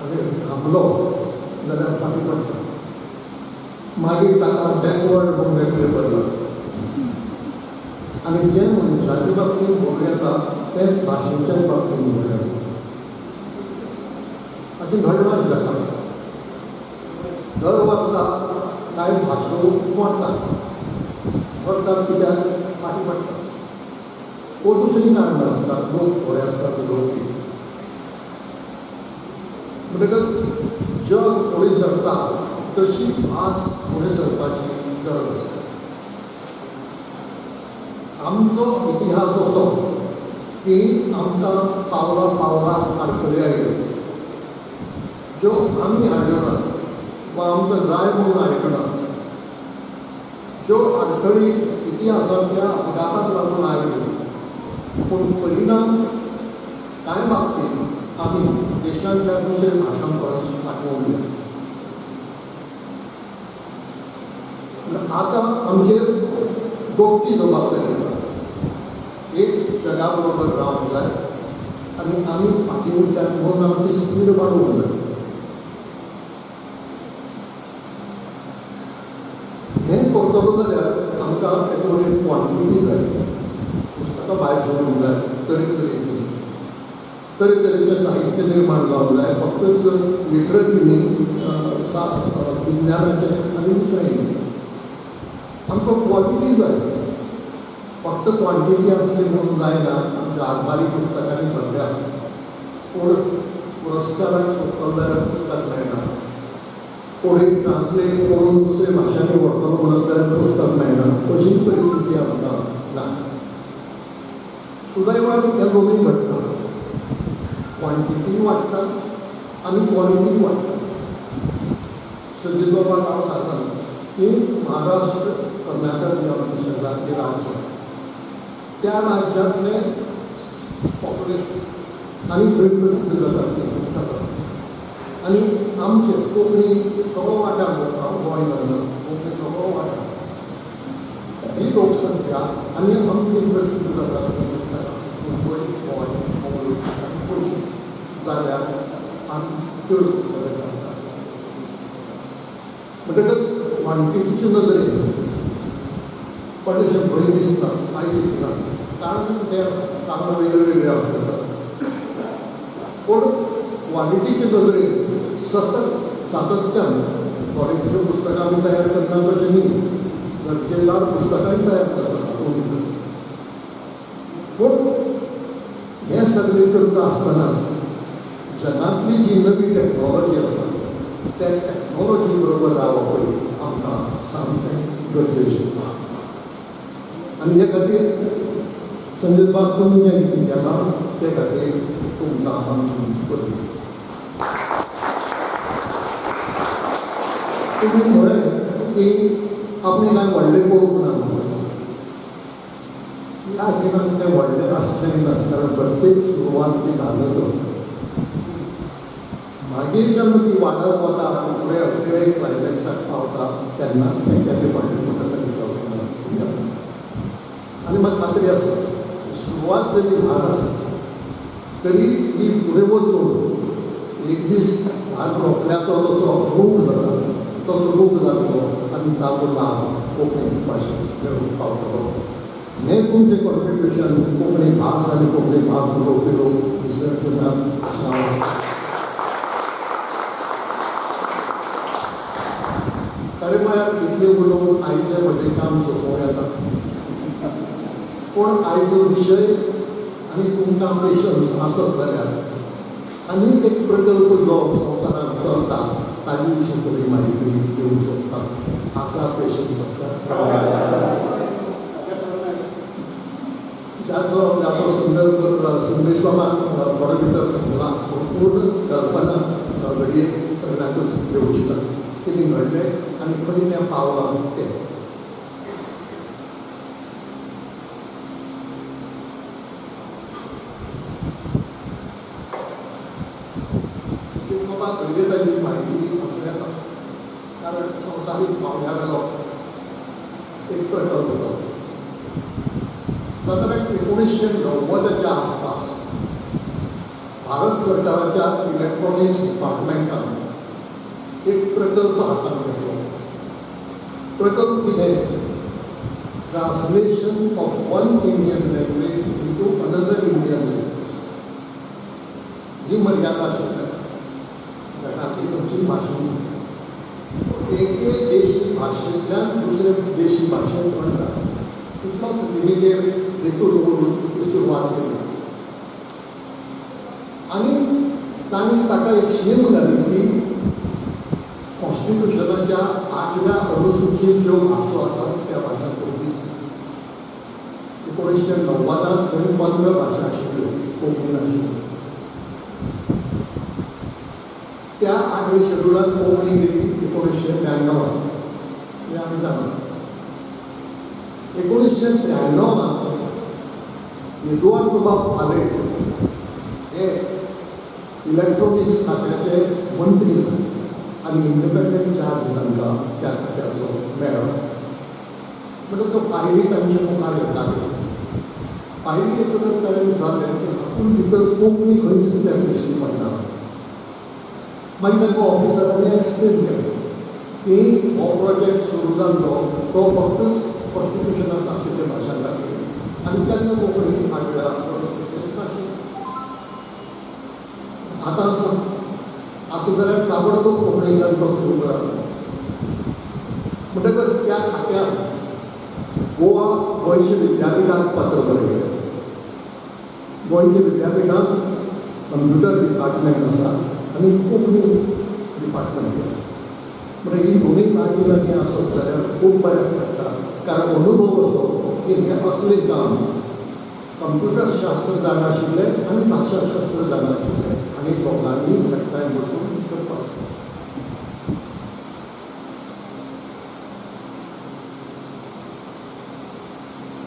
आनी थांबलो जाल्यार फाटीं पडटा मागीर ताका बॅकवर्ड म्हणून वेगळें पडला आनी जे मनशाच्या बाबतींत भोग येता तेच भाशेच्या बाबतींत भोग येता अशें घडलांच जाता दर वर्सा कांय भासो मरतात कित्याक फाटीं पडटा वो दुसरी कारणां आसतात लोक थोडे आसतात उलोवपी म्हणटकच जग फुडें सरता तशी भास फुडें सरपाची गरज आसता आमचो इतिहास असो की आमकां पावला पावला आडखळी आयल्यो ज्यो आमी हाडल्यो ना वा आमकां जाय म्हणून आयकना ज्यो आडखळी इतिहासातल्या अपघाताक लागून आयले, पूण परिणाम कांय बाबतींत आमी देशांतल्या दुसऱ्या भाशां परस फाटून उरले. आतां आमचेर दोगटी जबाबदारी आसा. एक जगा बरोबर रावंक जाय आनी आमी फाटीं उरतात म्हणून आमची स्पीड वाडोवंक जाय. हें करतलो जाल्यार आमकां एक क्वॉन्टिटी जाय. पुस्तकां भायर सरूंक जाय, तरेतरेचें साहित्य निर्माण जावंक जाय. फक्त लिटररी न्ही, विज्ञानाचें आनी दुसरें आमकां क्वॉलिटी जाय. फक्त क्वॉन्टिटी आसली म्हणून जायना. आमच्या आरमारी पुस्तकांनी भरल्या, पूण पुरस्काराक सोदतलो जाल्यार पुस्तक मेळना. कोणीय ट्रान्सलेट करून दुसऱ्या भाशांनी व्हरतलो म्हणत जाल्यार पुस्तक मेळना. अशी परिस्थिती आमकां ना. सुदैवान ह्या दोनूय घडटा. क्वॉन्टिटी वाडटा आनी क्वॉलिटी वाडटा. संजीत बाबाक हांव सांगतां की महाराष्ट्र, कर्नाटक जे आमचे शेजारचे राज्य, त्या राज्यांतले पॉप्युलेशन आनी थंय प्रसिद्ध जातात ती पुस्तकां. आनी आमचे कोंकणी सगळो वाठार, हांव गोंय धरलो, कोंकणी सगळो वाठार, ही लोकसंख्या आनी आमची प्रसिद्ध जातात ती पुस्तकां. मुंबय, गोंय, मंगळूर आनी पणजी जाल्यार आमी चड पुस्तकां जातात. म्हणटकच क्वॉन्टिटीचे नदरेन पडलेशें भंय दिसता आयज चिंतना, कारण ते कामां वेगळे आसतात. पूण क्वॉलिटीचे नदरेन सातत्यान क्वॉलिटीचे पुस्तकां आमी तयार करना तशें न्ही, दर्जेदार पुस्तकांय तयार करतात. पूण हें सगळें करता आसतनाच जगांतली जी नवी टॅक्नॉलॉजी आसा त्या टॅक्नॉलॉजी बरोबर रावप आमकां सामकें गरजेचें. आनी हे खातीर संजीत बाब तुमी जें कितें केलां ते खातीर तुमकां आमची बरी. तुमी म्हळें की आपणें कांय व्हडलें करूंक ना म्हणून. ह्या जिणांत तें व्हडलें आसचें ना, कारण प्रत्येक सुरवात ती ल्हानच आसता. मागीर जेन्ना ती वाडत वता, फुडें क्लायमॅक्साक पावता, तेन्नाच तें केन्ना व्हडलें म्हणटा जाता. आनी म्हाका खात्री आसा सुरवात जरी ल्हान आसा तरी ही फुडें वचून एक दीस ल्हान रोखल्याचो जसो रूप जाता तसो रूप जातलो आनी ताचो लाभ कोंकणी भाशेक मेळूंक पावतलो. हें तुमचें कॉन्ट्रिब्युशन कोंकणी भास आनी कोंकणी भास उलोवपी लोक विसर्जनांत आसना. खरें म्हळ्यार इतलें उलोवन आयचे फावटी काम सोंपोवं येता. पूण आयचो विशय आनी तुमकां पेशन्स आसत जाल्यार आनीक एक प्रकल्प जो संवसारांत चलता ताजे विशीं थोडी म्हायती दिवंक शकता. आसा पेशन्स आसा जाचो संदर्भ संदेश बाबान थोडे भितर सांगला. पूर्ण कल्पना घडये सगळ्यांकूच घेवची ना. कितें घडलें आनी खंय तें पावलां तें. बाबा घडये ताची म्हायती आसूं येता, कारण संवसारीक पावंड्या वेलो एक प्रकल्प तो. सादारण 1990च्या आसपास भारत सरकाराच्या इलेक्ट्रॉनिक्स डिपार्टमेंटान एक प्रकल्प हातांत घेतलो. प्रकल्प कितें? Translation of one Indian language into another Indian language. ही मर्यादा आशिल्ल्या जगांतली खंयचीय भाशा एके देशी भाशेंतल्यान दुसरे देशी भाशेंत म्हणटा इतलो लिमिटेड हेतू दवरून ती सुरवात केली. आनी तांणी ताका एक शीम घाली की कॉन्स्टिट्युशनाच्या 8व्या अनुसूचीत ज्यो भासो आसात त्या भाशा कोंकणीच. 1990 थंय 15 भाशा आशिल्ल्यो, कोंकणी नाशिल्ल्यो. त्या 8व्या शेड्युलांत कोंकणी गेली 1992 हें आमी जाणा. 1993 विद्वान बाब फाले हे इलेक्ट्रॉनिक्स खात्याचे मंत्री आणि इंडिपेंडंट चार्ज तांकां त्या खात्याचो मेळ्ळो. म्हणून तो पायरी तांचे मुखार येताले. पायरी येतकच ताणें जालें की हातूंत भितर कोंकणी खंयच कित्याक दिश्टी पडना. मागीर तांकां ऑफिसरांनी एक्सप्लेन केलें की हो प्रोजेक्ट सुरू जाल्लो तो फक्तच कॉन्स्टिट्युशनांत आशिल्ल्या भाशां खातीर आनी तेन्ना कोंकणी हाडल्या नाशिल्ली. आतां आसा जाल्यार ताबडतोब कोंकणींतल्यान तो सुरू करा. म्हणटकच त्या खात्यान गोवा गोंयचे विद्यापिठांत पत्र बरयलें. गोंयच्या विद्यापिठांत कंप्युटर डिपार्टमेंट आसा आनी कोंकणी डिपार्टमेंट आसा. म्हणजे ही दोनूय लागीं लागीं आसत जाल्यार खूब बऱ्याक पडटा. कारण अनुभव असो की हें असलें काम कंप्युटर शास्त्र जाणाशिल्ले आनी भाशाशास्त्र जाणाशिल्ले आनी दोगांनी एकठांय बसून करपाक जाय.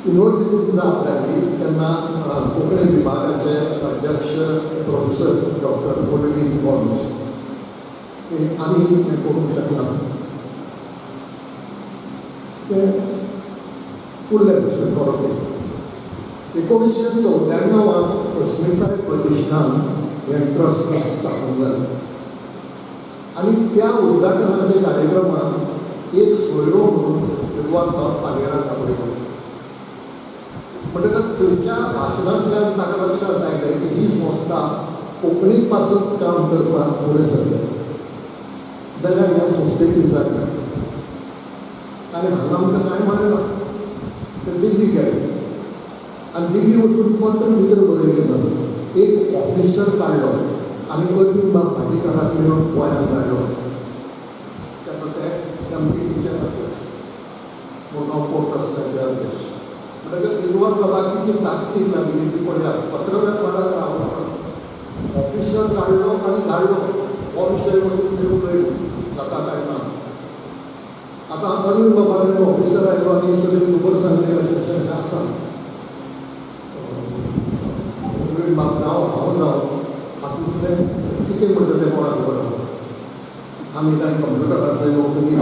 युनिवर्सिटींत जाप लागली तेन्ना कोंकणी विभागाचे अध्यक्ष प्रोफेसर डॉक्टर कोलवी गॉन्स आमी हें करूंक शकना. ते उरले भशेन थोडो केलो. 1994 अस्मिताय प्रतिश्ठान हें ट्रस्ट स्थापन जालें आनी त्या उद्घाटनाच्या कार्यक्रमांत एक सोयरो म्हणून विद्वान बाब पागेराक आपयलो. म्हणटकच थंयच्या भाशणांतल्यान ताका लक्षांत आयलें की ही संस्था कोंकणी पासून काम करपाक फुडें सरल्या जाल्यार ह्या संस्थेक विचारलें आनी हांगा आमकां कांय मेळना. ते दिल्ली गेले आनी दिल्ली वचून पत्र भितर बरयलें ना. एक ऑफिसर काडलो आनी अरविंद बाब भाटीकाराक मेळून गोंयांत धाडलो. तेन्ना ते एमपीटीचे अध्यक्ष मुगांव पोर्ट ट्रस्टाचे अध्यक्ष. म्हणटकच विद्वान बाबाक कितली ताकतीक लागली ती पळयात. पत्र वेपाराक रावलो ऑफिसर काडलो आनी धाडलो. हो विशय वचून घेवन पळयलो जाता काय ना. आतां अरविंद बाबान ऑफिसर आयलो आनी सगळी खबर सांगली अशें आसा. अरविंद बाब हांव हातूंतलें कितें म्हणटा तें कोणाक खबर ना. आमी कांय कंप्युटरांतले लोक न्ही.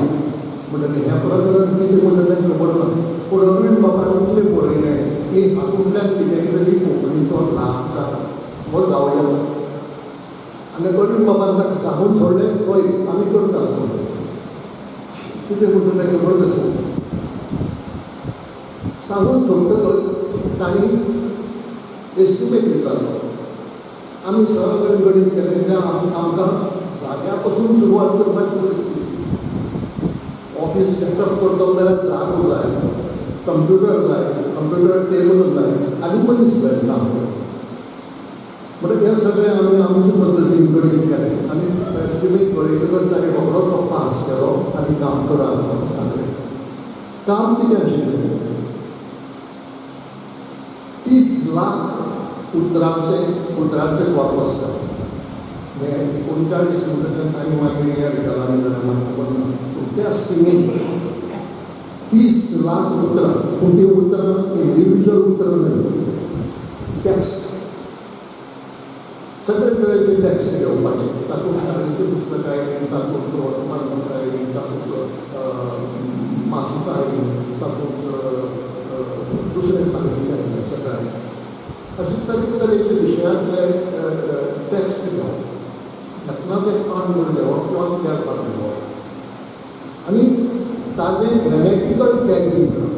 म्हणटकीर हें प्रकरण कितें म्हणटा तें खबर ना. पूण अरविंद बाबान इतलें बरयलें की हातूंतल्यान कितें तरी कोंकणीचो लाभ जाता हो जावं. आनी अरविंद बाबान ताका सांगून सोडलें हय आमी करता. कितें म्हणटा तें खबर नासलें. सांगून सोडटकच तांणी एस्टिमेट विचारलो. आमी सगळे गणीत केलें कित्याक आमकां जाग्या पासून सुरवात करपाची परिस्थिती. ऑफिस सेटअप करतलो जाल्यार जागो जाय, कंप्युटर जाय, कंप्युटर टेबल जाय आनी मनीस जाय काम करपाक. म्हणटकीर हें सगळें आमी आमचे पद्दतीन गणीत केलें आनी एस्टिमेट बरयतकच ताणें रोखडो तो पास केलो आनी काम करा म्हणून सांगलें. काम कितें आशिल्लें 30 लाख उतरांचे कॉर्पस जाता. हें 39 म्हणटकच आनी मागीर हें रिटलांनी जाल्यार म्हाका खबर ना. पूण त्या स्किमीन 30 लाख उतरां. पूण ती उतरां इंडिविज्युअल उतरां न्हय. टॅक्स सगळे तरेचे टॅक्स घेवपाचे. तातूंत शाळेची पुस्तकां येयलीं, तातूंत वर्तमानपत्रां येयलीं, तातूंत मासिकां येयलीं, तातूंत दुसरे साहित्य येयलें सगळ्यांक. अशे तरेतरेचे विशयांतले टॅक्स घेवप. घेतना तें पान म्हूण घेवप किंवा त्या पान घेवप. आनी ताजें ग्रॅमेटिकल टॅगिंग करप.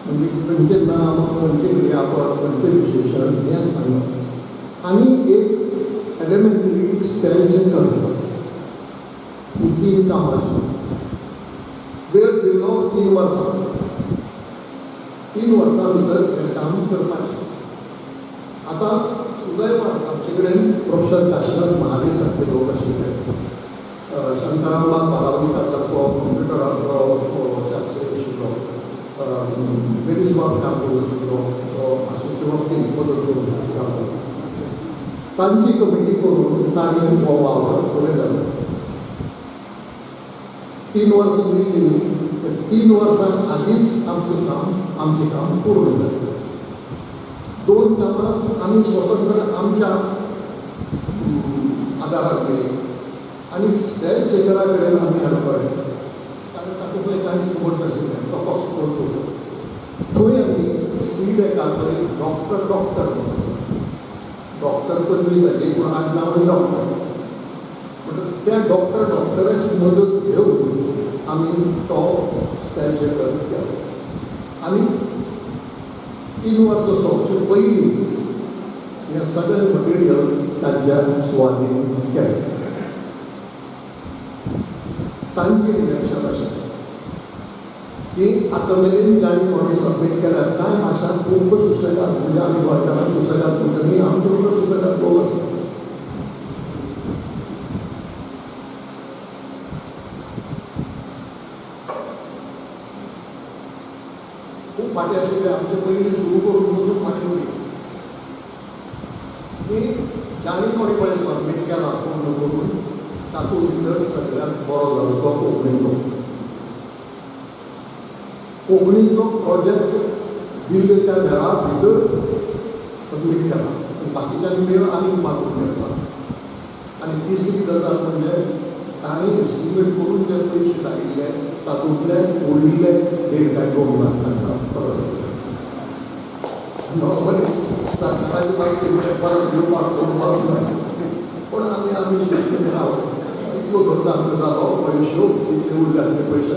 म्हणजे खंयचें नांव, खंयचें क्रियापद, खंयचें विशेशण हें सांगप. आनी एक एलिमेंटरी स्पेल चेक करप. ही 3 कामां आशिल्लीं. वेळ दिल्लो 3 वर्सां. 3 वर्सां भितर हें काम करपाचें. आतां सुदैवान आमचे कडेन प्रोफेसर काशिनाथ महाले सारके लोक आशिल्ले. शांताराम बाब बारावलीकार सारको कंप्युटरांतलो शास्त्री आशिल्लो. वेरीस बाब कामूर आशिल्लो. भाशेच्या बाबतींत मदत करूंक शकतालो. तांची कमिटी करून तांणी हो वावर फुडें घालो. 3 वर्सां गेलीं 3 वर्सां आदींच आमचें काम पूर्ण जालें. 2 कामां आमी स्वतंत्र आमच्या आदाराक केली आनी स्पेर चेकरा कडेन आमी हाडपय कारण तातूंतले कांय सपोर्ट नाशिल्लें तो कसो करचो. थंय आमी सीडॅकाचो एक डॉक्टर म्हणून आसा. डॉक्टर करपी ताजें पूण आज नांव डॉक्टर. म्हणटकच त्या डॉक्टराची मदत घेवन आमी तो स्पेर चेकर केलो. आनी 3 वर्सां सोंपचे पयलीं हें सगळें मटेरियल तांच्या सुवादीन केलें. तांचें रिएक्शन अशें की आतां मेरेन जाणी कोणी सबमीट केल्यार कांय भाशा खूब सुसेगाद म्हणजे आमी गोंयकारांक सुसेगाद म्हणटा न्ही आमचे बरोबर सुसेगाद लोक आसा. खूब फाटीं आशिल्ले आमचे पयलीं सुरू करून पसून फाटीं उरली की जाणी कोणी पळय सबमीट केला पूर्ण करून तातूंत भितर सगळ्यांत बरो जालो तो कोंकणीचो प्रोजेक्ट बिल्ड त्या वेळा भितर सबमीट केला. बाकीच्यांनी मेळ आनीक मागून घेतला. आनी तिसरी गजाल म्हणजे तांणी एस्टिमेट करून जे पयशे लायिल्ले तातूंतले उरलेले 1.2 लाख तांकां परत. नॉर्मली सरकाराचे बायक परत दिवपाक कोण वचना पूण आमी शिस्तीन रावले. इतलो खर्च आमचो जालो पयशो इतले उरल्यात ते पयशे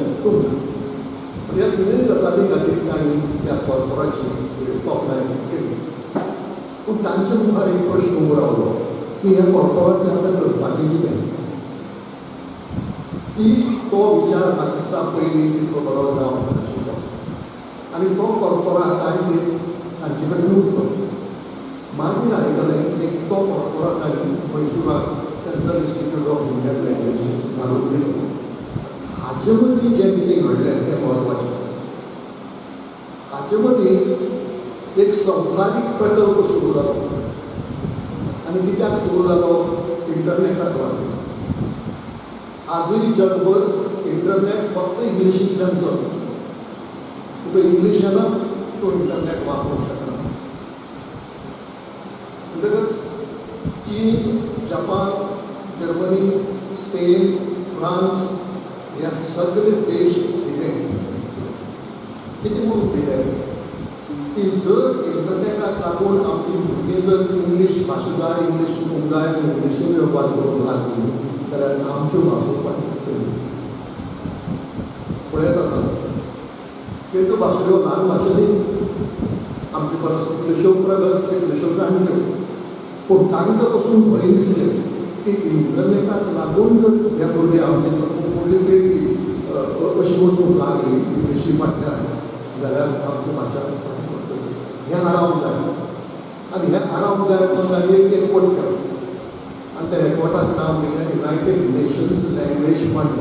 ह्या तिनूय गजाली खातीर तांणी त्या कॉर्पोरेची तोखणाय केली. पूण तांचे मुखार एक प्रश्न उबो रावलो की ह्या कॉर्पोरेट आतां करपाचें कितें. ती तो विचार म्हाका दिसता पयलीं तितलो बरो जावंक नाशिल्लो आनी तो कॉर्पोरेट तांणी तांचे कडेन उरलो. मागीर आयकलें एक तो कॉर्पोरेट तांणी मैसुराक Central Institute of Indian Languages घालून दिलो. हाचे मदीं जें कितें घडलें तें म्हत्वाचें. हाचे मदीं एक संवसारीक प्रकल्प सुरू जालो आनी कित्याक सुरू जालो इंटरनेटाक लागून. आजूय जगभर इंटरनेट फक्त इंग्लिशींतल्यान चलता. तुका इंग्लिशानच तूं इंटरनेट वापरूंक शकना. म्हणटकच चीन, जपान, जर्मनी, स्पेन, फ्रांस ह्या सगळे देश कितें म्हणून दिले की जर इंटरनेटाक लागून आमची भुरगीं जर इंग्लीश भाशा जाय इंग्लीश शिकूंक जाय इंग्लिशीन वेवहार करूंक लागली जाल्यार आमच्यो भासो फाटीं पळयत आसा तेंच्यो भाशो ह्यो ल्हान भाशा न्ही. आमचे परस कितल्योश्यो प्रगत कितल्योश्यो जाणट्यो पूण तांकां पसून भंय दिसलें की इंटरनेटाक लागून जर हे भुरगे आमचे व्हडली पिळगी अशी वचूंक लागली इंग्लिशी फाटल्यान जाल्यार आमची भाशा फाटीं पडटली. हें आडावंक जाय आनी हें आडावंक जाय म्हणून तांणी एक एकवट केलो आनी त्या एकवटाक नांव दिलें युनायटेड नेशन्स लँग्वेज फंड.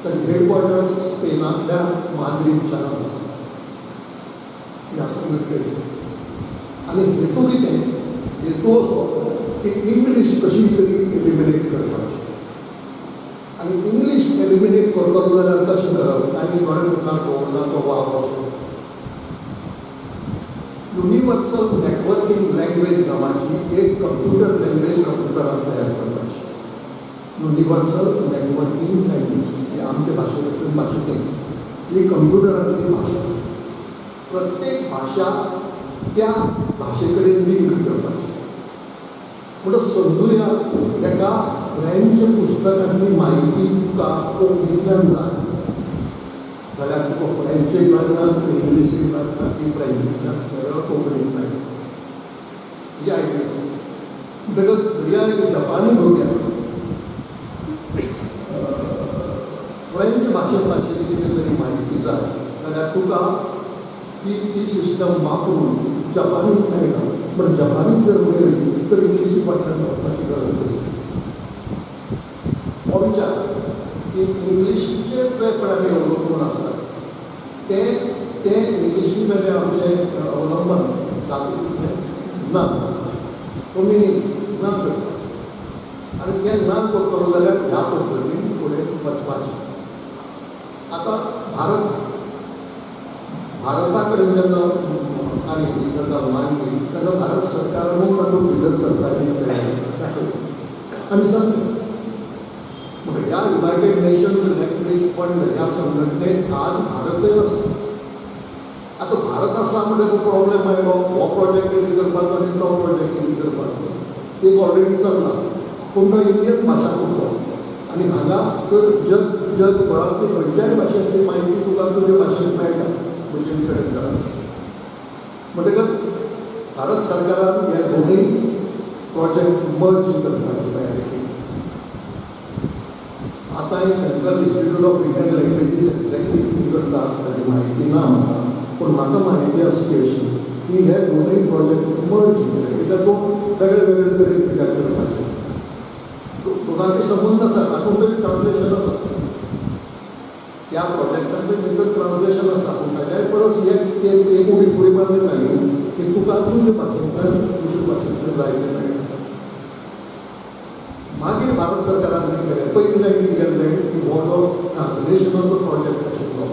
ताचें हेडक्वॉर्टर्स स्पेनांतल्या माद्रीदच्यान आसा. ह्या संघटनेचें आनी हेतू कितें हेतू असो की इंग्लीश कशी तरी एलिमिनेट करपाची. आनी इंग्लीश एलिमिनेट करतलो जाल्यार कशें करप तांणी गोंय ना तो वाव असो युनिवर्सल नेटवर्कींग लँग्वेज नांवाची एक कंप्युटर लँग्वेज कंप्युटराक तयार करपाची. युनिवर्सल नेटवर्कींग लँग्वेज ही आमचे भाशेंतल्यान भाशेंत ही कंप्युटरांतली भाशा. प्रत्येक भाशा त्या भाशे कडेन लिंक करपाची. म्हणून समजुया एका फ्रेंच पुस्तकांतली म्हायती तुका कोंकणींतल्यान जाय जाल्यार तुका फ्रेंचूय मेळना इंग्लिशूय मेळना ती फ्रेंचींतल्यान सरळ कोंकणींत मेळटा. ही आयडिया. म्हणटकच दर्या एक जपानी भुरग्याक फ्रेंच भाशेंतल्यान कितें तरी म्हायती जाय जाल्यार तुका ती सिस्टम वापरून जपानींत मेळटा. पण जपानींत जर मेळ्ळी तर इंग्लिशी फाटल्यान वचपाची गरज आसता. हो विचार की इंग्लिशीचे जे प्राणी अवलंबून आसतात ते इंग्लिशी मेरेन आमचें अवलंबन जातूंतलें ना कमी ना करता. आनी तें ना करतलो जाल्यार ह्या पद्दतीन फुडें वचपाचें. आता भारताकडे जेन्ना आनी जेन्ना मागली तेन्ना भारत सरकारान तातूंत भितर सरकारी तयारी आनी सांगलें म्हणजे ह्या युनायटेड नेशन्स लँग्वेज फंड ह्या संघटनेत आज भारतूय आसा. आता भारत आसा म्हणजे तो प्रॉब्लेम आयलो हो प्रोजेक्ट कितें करपाचो आनी तो प्रोजेक्ट कितें करपाचो एक ऑलरेडी चल्ला पूण तो इंडियन भाशा उरलो आनी हांगा तर जगभरांतली खंयच्याय भाशेंतली म्हायती तुका तुजे भाशेंत मेळटा मशीन कडेन जाता. म्हणटकच भारत सरकारान हे दोनूय प्रोजेक्ट मर्ज करपाची तयारी केली. आता हे central Institute of Indian languages exactly कितें करता ताची म्हायती ना म्हाका पूण म्हाका म्हायती आसची अशी की हे दोनूय प्रोजेक्ट मर्ज केले कित्याक तो वेगळे वेगळे तरेन कित्याक करपाचे दोगांचे संबंध आसा तातूंत तरी ट्रान्सलेशन आसा त्या प्रोजेक्टांत भितर ट्रान्सलेशन आसा पूण ताच्याय परस एक उडी फुडें मारली नाही की तुका तुजे भाशेंतल्यान दुसरे भाशेंतल्यान जायते मेळटा. मागीर भारत सरकारान कितें केलें पयलीं कितें केल्लें की हो जो ट्रान्सलेशनाचो प्रोजेक्ट आशिल्लो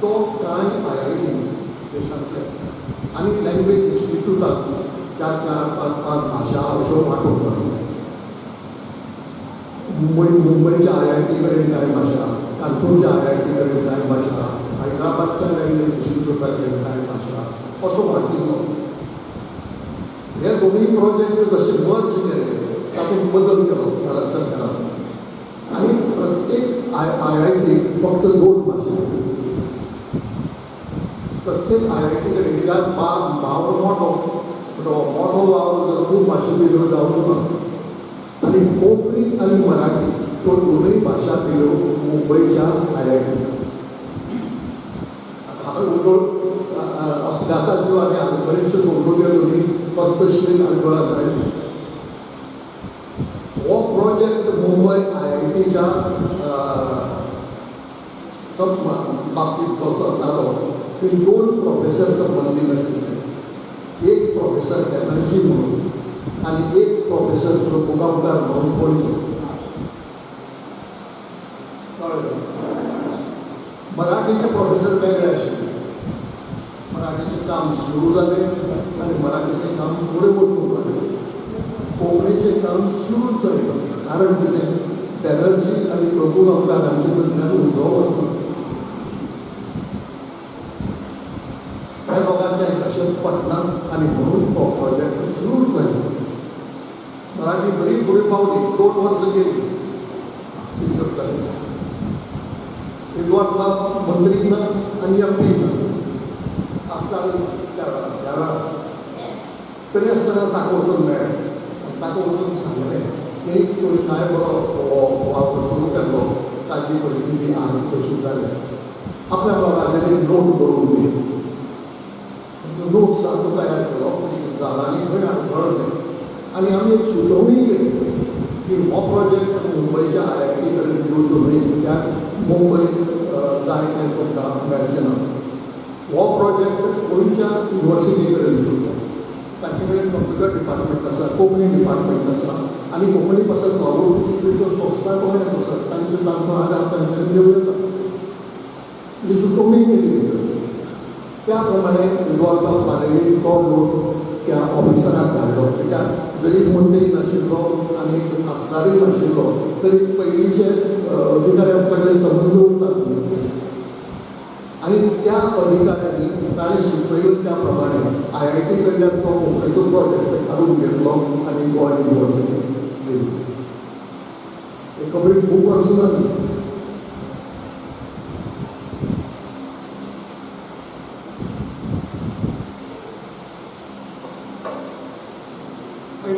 तो कांय IIT देशांतले आनी लँग्वेज इन्स्टिट्यूटांत 4-4-5-5 भाशा अश्यो वांटून काडल्यो. मुंबयच्या IIT कडेन कांय भाशा, कानपूरच्या IIT कडेन कांय भाशा, हैदराबादच्या लँग्वेज इन्स्टिट्यूटा कडेन कांय भाशा असो वांटिल्लो. हे दोनूय प्रोजेक्ट जशे मर्ज केले तातूंत बदल केलो भारत सरकारान आनी प्रत्येक IIT फक्त 2 भाशा प्रत्येक IIT कडेन कित्याक वावर मोठो वावर जर खूब भाशे भितर जावचो ना आनी कोंकणी आनी मराठी ह्यो दोनूय भाशा दिल्यो मुंबयच्या IIT. अपघातात ज्यो आनी आमकडेच्यो दोंगोग्यो दोनी तस्तश्रीन आनी गोळा करायच्यो. हो प्रोजेक्ट मुंबय IITच्या बाबतींत जो जालो थंय 2 प्रोफेसर संबंदीत आशिल्ले. एक प्रोफेसर बॅनर्जी म्हणून आनी एक प्रोफेसर प्रभुगांवकार म्हणून पणजे. मराठीचे प्रोफेसर वेगळे आशिल्ले. मराठीचें काम सुरू जालें आनी मराठीचें काम फुडें वचूंक लागलें. कोंकणीचें काम सुरूच जालें कारण कितें बॅनर्जी आनी प्रभुगांवकार हांचे मदल्यान उजो वचना. ह्या लोकांचें तशें पटना आनी म्हणून तो प्रोजेक्ट सुरूच जालो. मराठी बरी फुडें पावली 2 वर्सां गेली कितें करताले विद्वान मंत्री ना आनी MP ना आसताले त्या वेळार. तरी आसतना ताका वचून मेळ्ळें ताका वचून सांगलें की तुवें कांय बरो वावर सुरू केल्लो ताची परिस्थिती आज कशी जाल्या आपल्या लोकांचे नोट बरोवन दी. नोट सारको तयार केलो जाला आनी खंय आडखळ्ळें आनी आमी एक सुचोवणी केली की हो प्रोजेक्ट मुंबयच्या IIT कडेन दिवचो न्हय कित्याक मुंबय जाय तें तुमकां मेळचें ना. हो प्रोजेक्ट गोंयच्या युनिवर्सिटी कडेन दिवचो. ताचे कडेन कंप्युटर डिपार्टमेंट आसा, कोंकणी डिपार्टमेंट आसा आनी कोंकणी पासत गव्हर्मेंट संस्था गोंयांत आसात तांचो आदार तांचे कडेन घेवं येता. ही सुचोवणी केली भितर. त्या प्रमाणे विद्वान पालवी तो नोट त्या ऑफिसराक धाडलो कित्याक जरी मंत्री नाशिल्लो आनी खासदारय नाशिल्लो तरी पयलींचे अधिकाऱ्यां कडले संबंद उरतात आनी त्या अधिकाऱ्यांनी ताणें सुचयलें त्या प्रमाणे IIT कडल्यान तो कोंकणीचो प्रोजेक्ट काडून घेतलो आनी गोवा युनिवर्सिटीक दिलो. एक बरी खूब वर्सां जाली.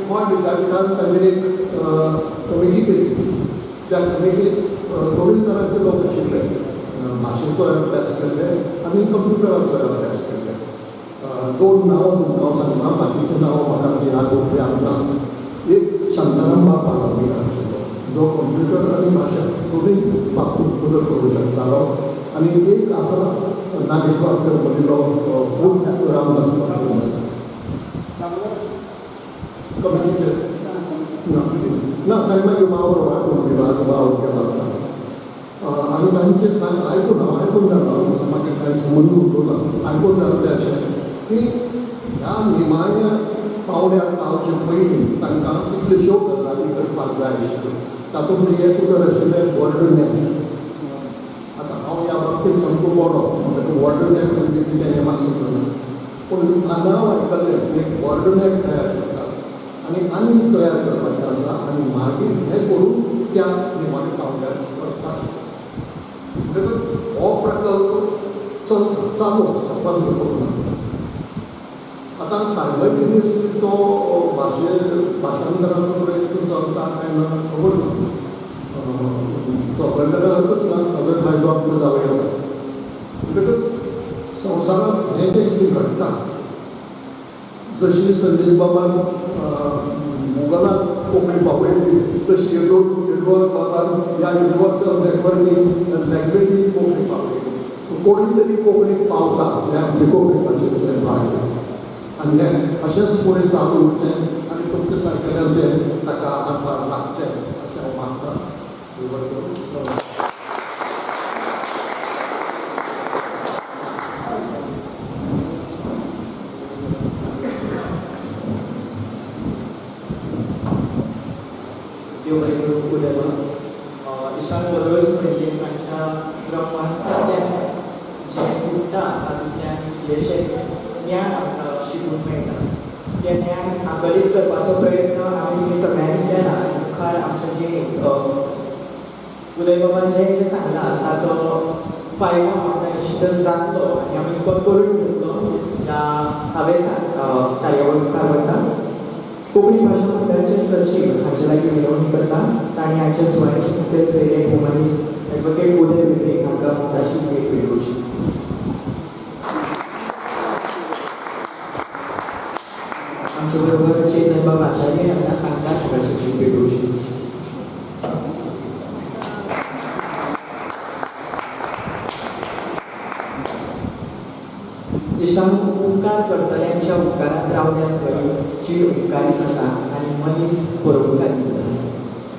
गोंय विद्यापीठान ताजेर एक कमिटी केली. त्या कमिटीक 2 तरांचे लोक आशिल्ले. भाशेचो अभ्यास केल्ले आनी कंप्युटराचो अभ्यास केल्ले. 2 नांवां हांव सांगना बाकीचीं नांवां म्हाका याद ना. एक शांताराम बाब पालवणीकर आशिल्लो जो कंप्युटर आनी भाशा दोनूय बाबतींत मदत करूंक शकतालो आनी एक आसा नागेश्वर म्हणिल्लो पूर्ण रामदास पाटील कमिटीचे ना ताणें मागीर वावर वांटून विभाग केला. आनी तांचे आयकून जालो म्हाका कांय संबंद उरलो आयकून जालो ते अशें की ह्या निमाण्या पावण्याक पावचे पयलीं तांकां कितल्योश्यो गजाली करपाक जाय आशिल्ल्यो तातूंत एक उतर आशिल्लें वर्ल्ड नॅट. आतां हांव ह्या बाबतींत सामको बरो म्हणटकच वर्ल्ड नॅट म्हणजे कितें हें म्हाका समजना पूण हांव आयकल्लें एक वर्ल्ड नॅट तयार करतात आनी तयार करपाचें आसा आनी मागीर हें करून त्या निमाण्या पावण्यार वचपाचें. म्हणटकच हो प्रकल्प चालू आसा बंद करूं ना. आतां सायमल्टेनियसली तो भाशांतराचो प्रयत्न चलता काय ना खबर ना. चोपयल्यार हरकत ना अगर फायदो आपलो जावं येता. म्हणटकच संवसारांत हें जें कितें घडटा जशी संदेश बाबान मुगलांक कोंकणी पावयली तशी एडवर्ड बाबान ह्या युनिवर्सल नेटवर्कींग लँग्वेजीन कोंकणी पावयली. कोणी तरी कोंकणीक पावता हें आमचे कोंकणी भाशेंतलें भाग आनी हें अशेंच फुडें चालू उरचें आनी तुमच्या सारकेल्यांचें ताका हातभार लागचें अशें हांव मागतां. देव बरें करूं उदयमा. इश्टान बरोबरच म्हणली तांच्या ब्रह्मास्त्रांतल्यान जें फुट्टा तातूंतल्यान कितलेशेच ज्ञान आमकां शिकूंक मेळटा. तें ज्ञान आकलीत करपाचो प्रयत्न आमी सगळ्यांनी केला आनी मुखार आमच्या जिणेंत उदय बाबान जें सांगलां ताचो फायदो आमकां निश्चितच जातलो आनी आमी तो करून घेतलो ह्या हावेसान कार्यावळ मुखार व्हरता. कोंकणी भाशा मंडळाचे सचीव हाचे लागीं विनवणी करता. तांणी आयच्या सुवाळ्याचे मुखेल सोयरे भोवमानीस एडवोकेट उदय वेगळे हांकां मोगाची भेट दिवची. आमचे बरोबर चेतन बाब आचार्य आसा तांकां मोगाची भेट दिवची. इश्टांनो उपकार करतल्यांच्या उपकारांत रावल्यान जीव उपकारी जाता आनी मनीस परोपकारी जाता.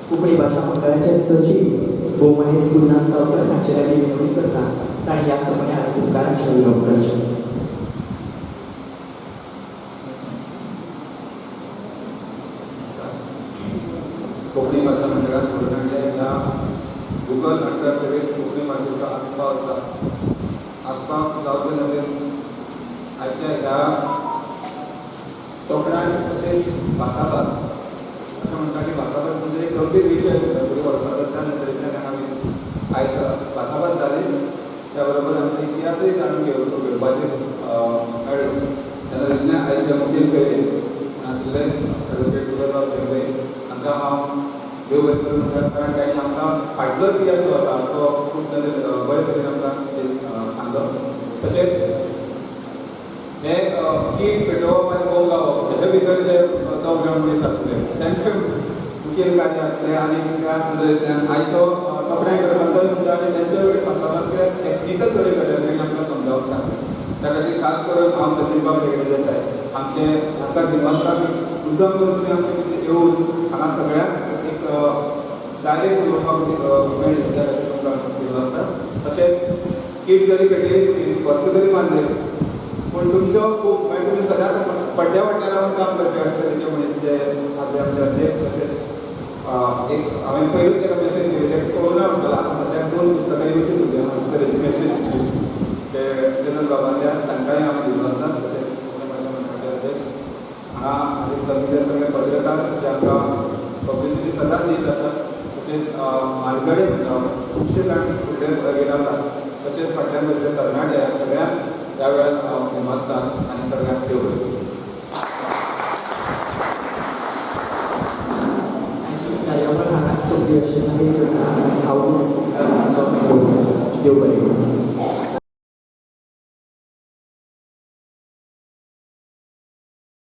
कोंकणी भाशा मंडळाचे सचीव भोवमानीस गुरुनाथ गांवकर हांचे लागीं विनवणी करता. तांणी ह्या समयार उपकारांचें उलोवप करचें. कोंकणी भाशा मंडळात कोरनांतल्या ह्या गुगल अंतर्सेवेत कोंकणी भाशेचो आस्पाव जावचे नदरेन आयच्या ह्या तोखणान तशेंच भासाभास अशें म्हणटा की भासाभास म्हणजे एक गंभीर विशय बरी वळखता त्या नदरेंतल्यान आमी आयज भासाभास जाली त्या बरोबर आमचो इतिहासय जाणून घेवपाचेर मेळ्ळो. तेन्ना तेन्ना आयचे मुखेल सोयरे आशिल्ले एडवोकेट उदयबाब भेंब्रे हांकां हांव देव बरें करून म्हणटा कारण ताणें आमकां फाटलो इतिहास जो आसा तो खूब बरे तरेन आमकां सांगलो. तशेंच हे कीट पेटोवप आनी बोंब घालप हेच्या भितर जे 9 जाण मनीस आसले तेंचें मुखेल कार्य आसलें आनी त्या नदरेंतल्यान आयचो तोखणाय करपाचो म्हणटा आनी तेंचे कडेन भासाभास टॅक्निकल थोडे गजाली आमकां समजावंक सांगले. त्या खातीर खास करून हांव सचिन बाब हेगडे देसाय आमकां दिनवासराक मुद्दम करून तुमी आमचे कितें येवन हांगा सगळ्यांक एक डायरेक्ट उलोवपाक मेळ्ळें त्या खातीर तुमकां दिनवासता. तशेंच कीट जरी पेटयली वस्त जरी मारले पूण तुमचो खूब मागीर तुमी सदांच पड्ड्या वाट्यार रावन काम करपी अशे तरेचे मनीस जे आदले आमचे अध्यक्ष. तशेंच एक हांवें पयलूच ताका मॅसेज दिली तेका कोरोना म्हणटालो आतां सद्याक 2 पुस्तकां येवची तुमी अशे तरेची मॅसेज दिली ते चेतन बाबाच्या तांकांय हांव दिनवासता. तशेंच कोंकणी भाशा मंडळाचे अध्यक्ष हांगा म्हजे कमिटे सगळे पत्रकार जे आमकां पब्लिसिटी सदांच दीत आसात. तशेंच म्हालगडे म्हणटा खुबशे जाण फुडले गेले आसात. तशेंच फाटल्यान बसले तरणाटे सगळ्यांक ह्या वेळार हांव दिनवासता आनी सगळ्यांक देव बरें करूं. कार्यावळ हांगाच सोंपली अशें जाहीर करता आनी हांव देव बरें करूं.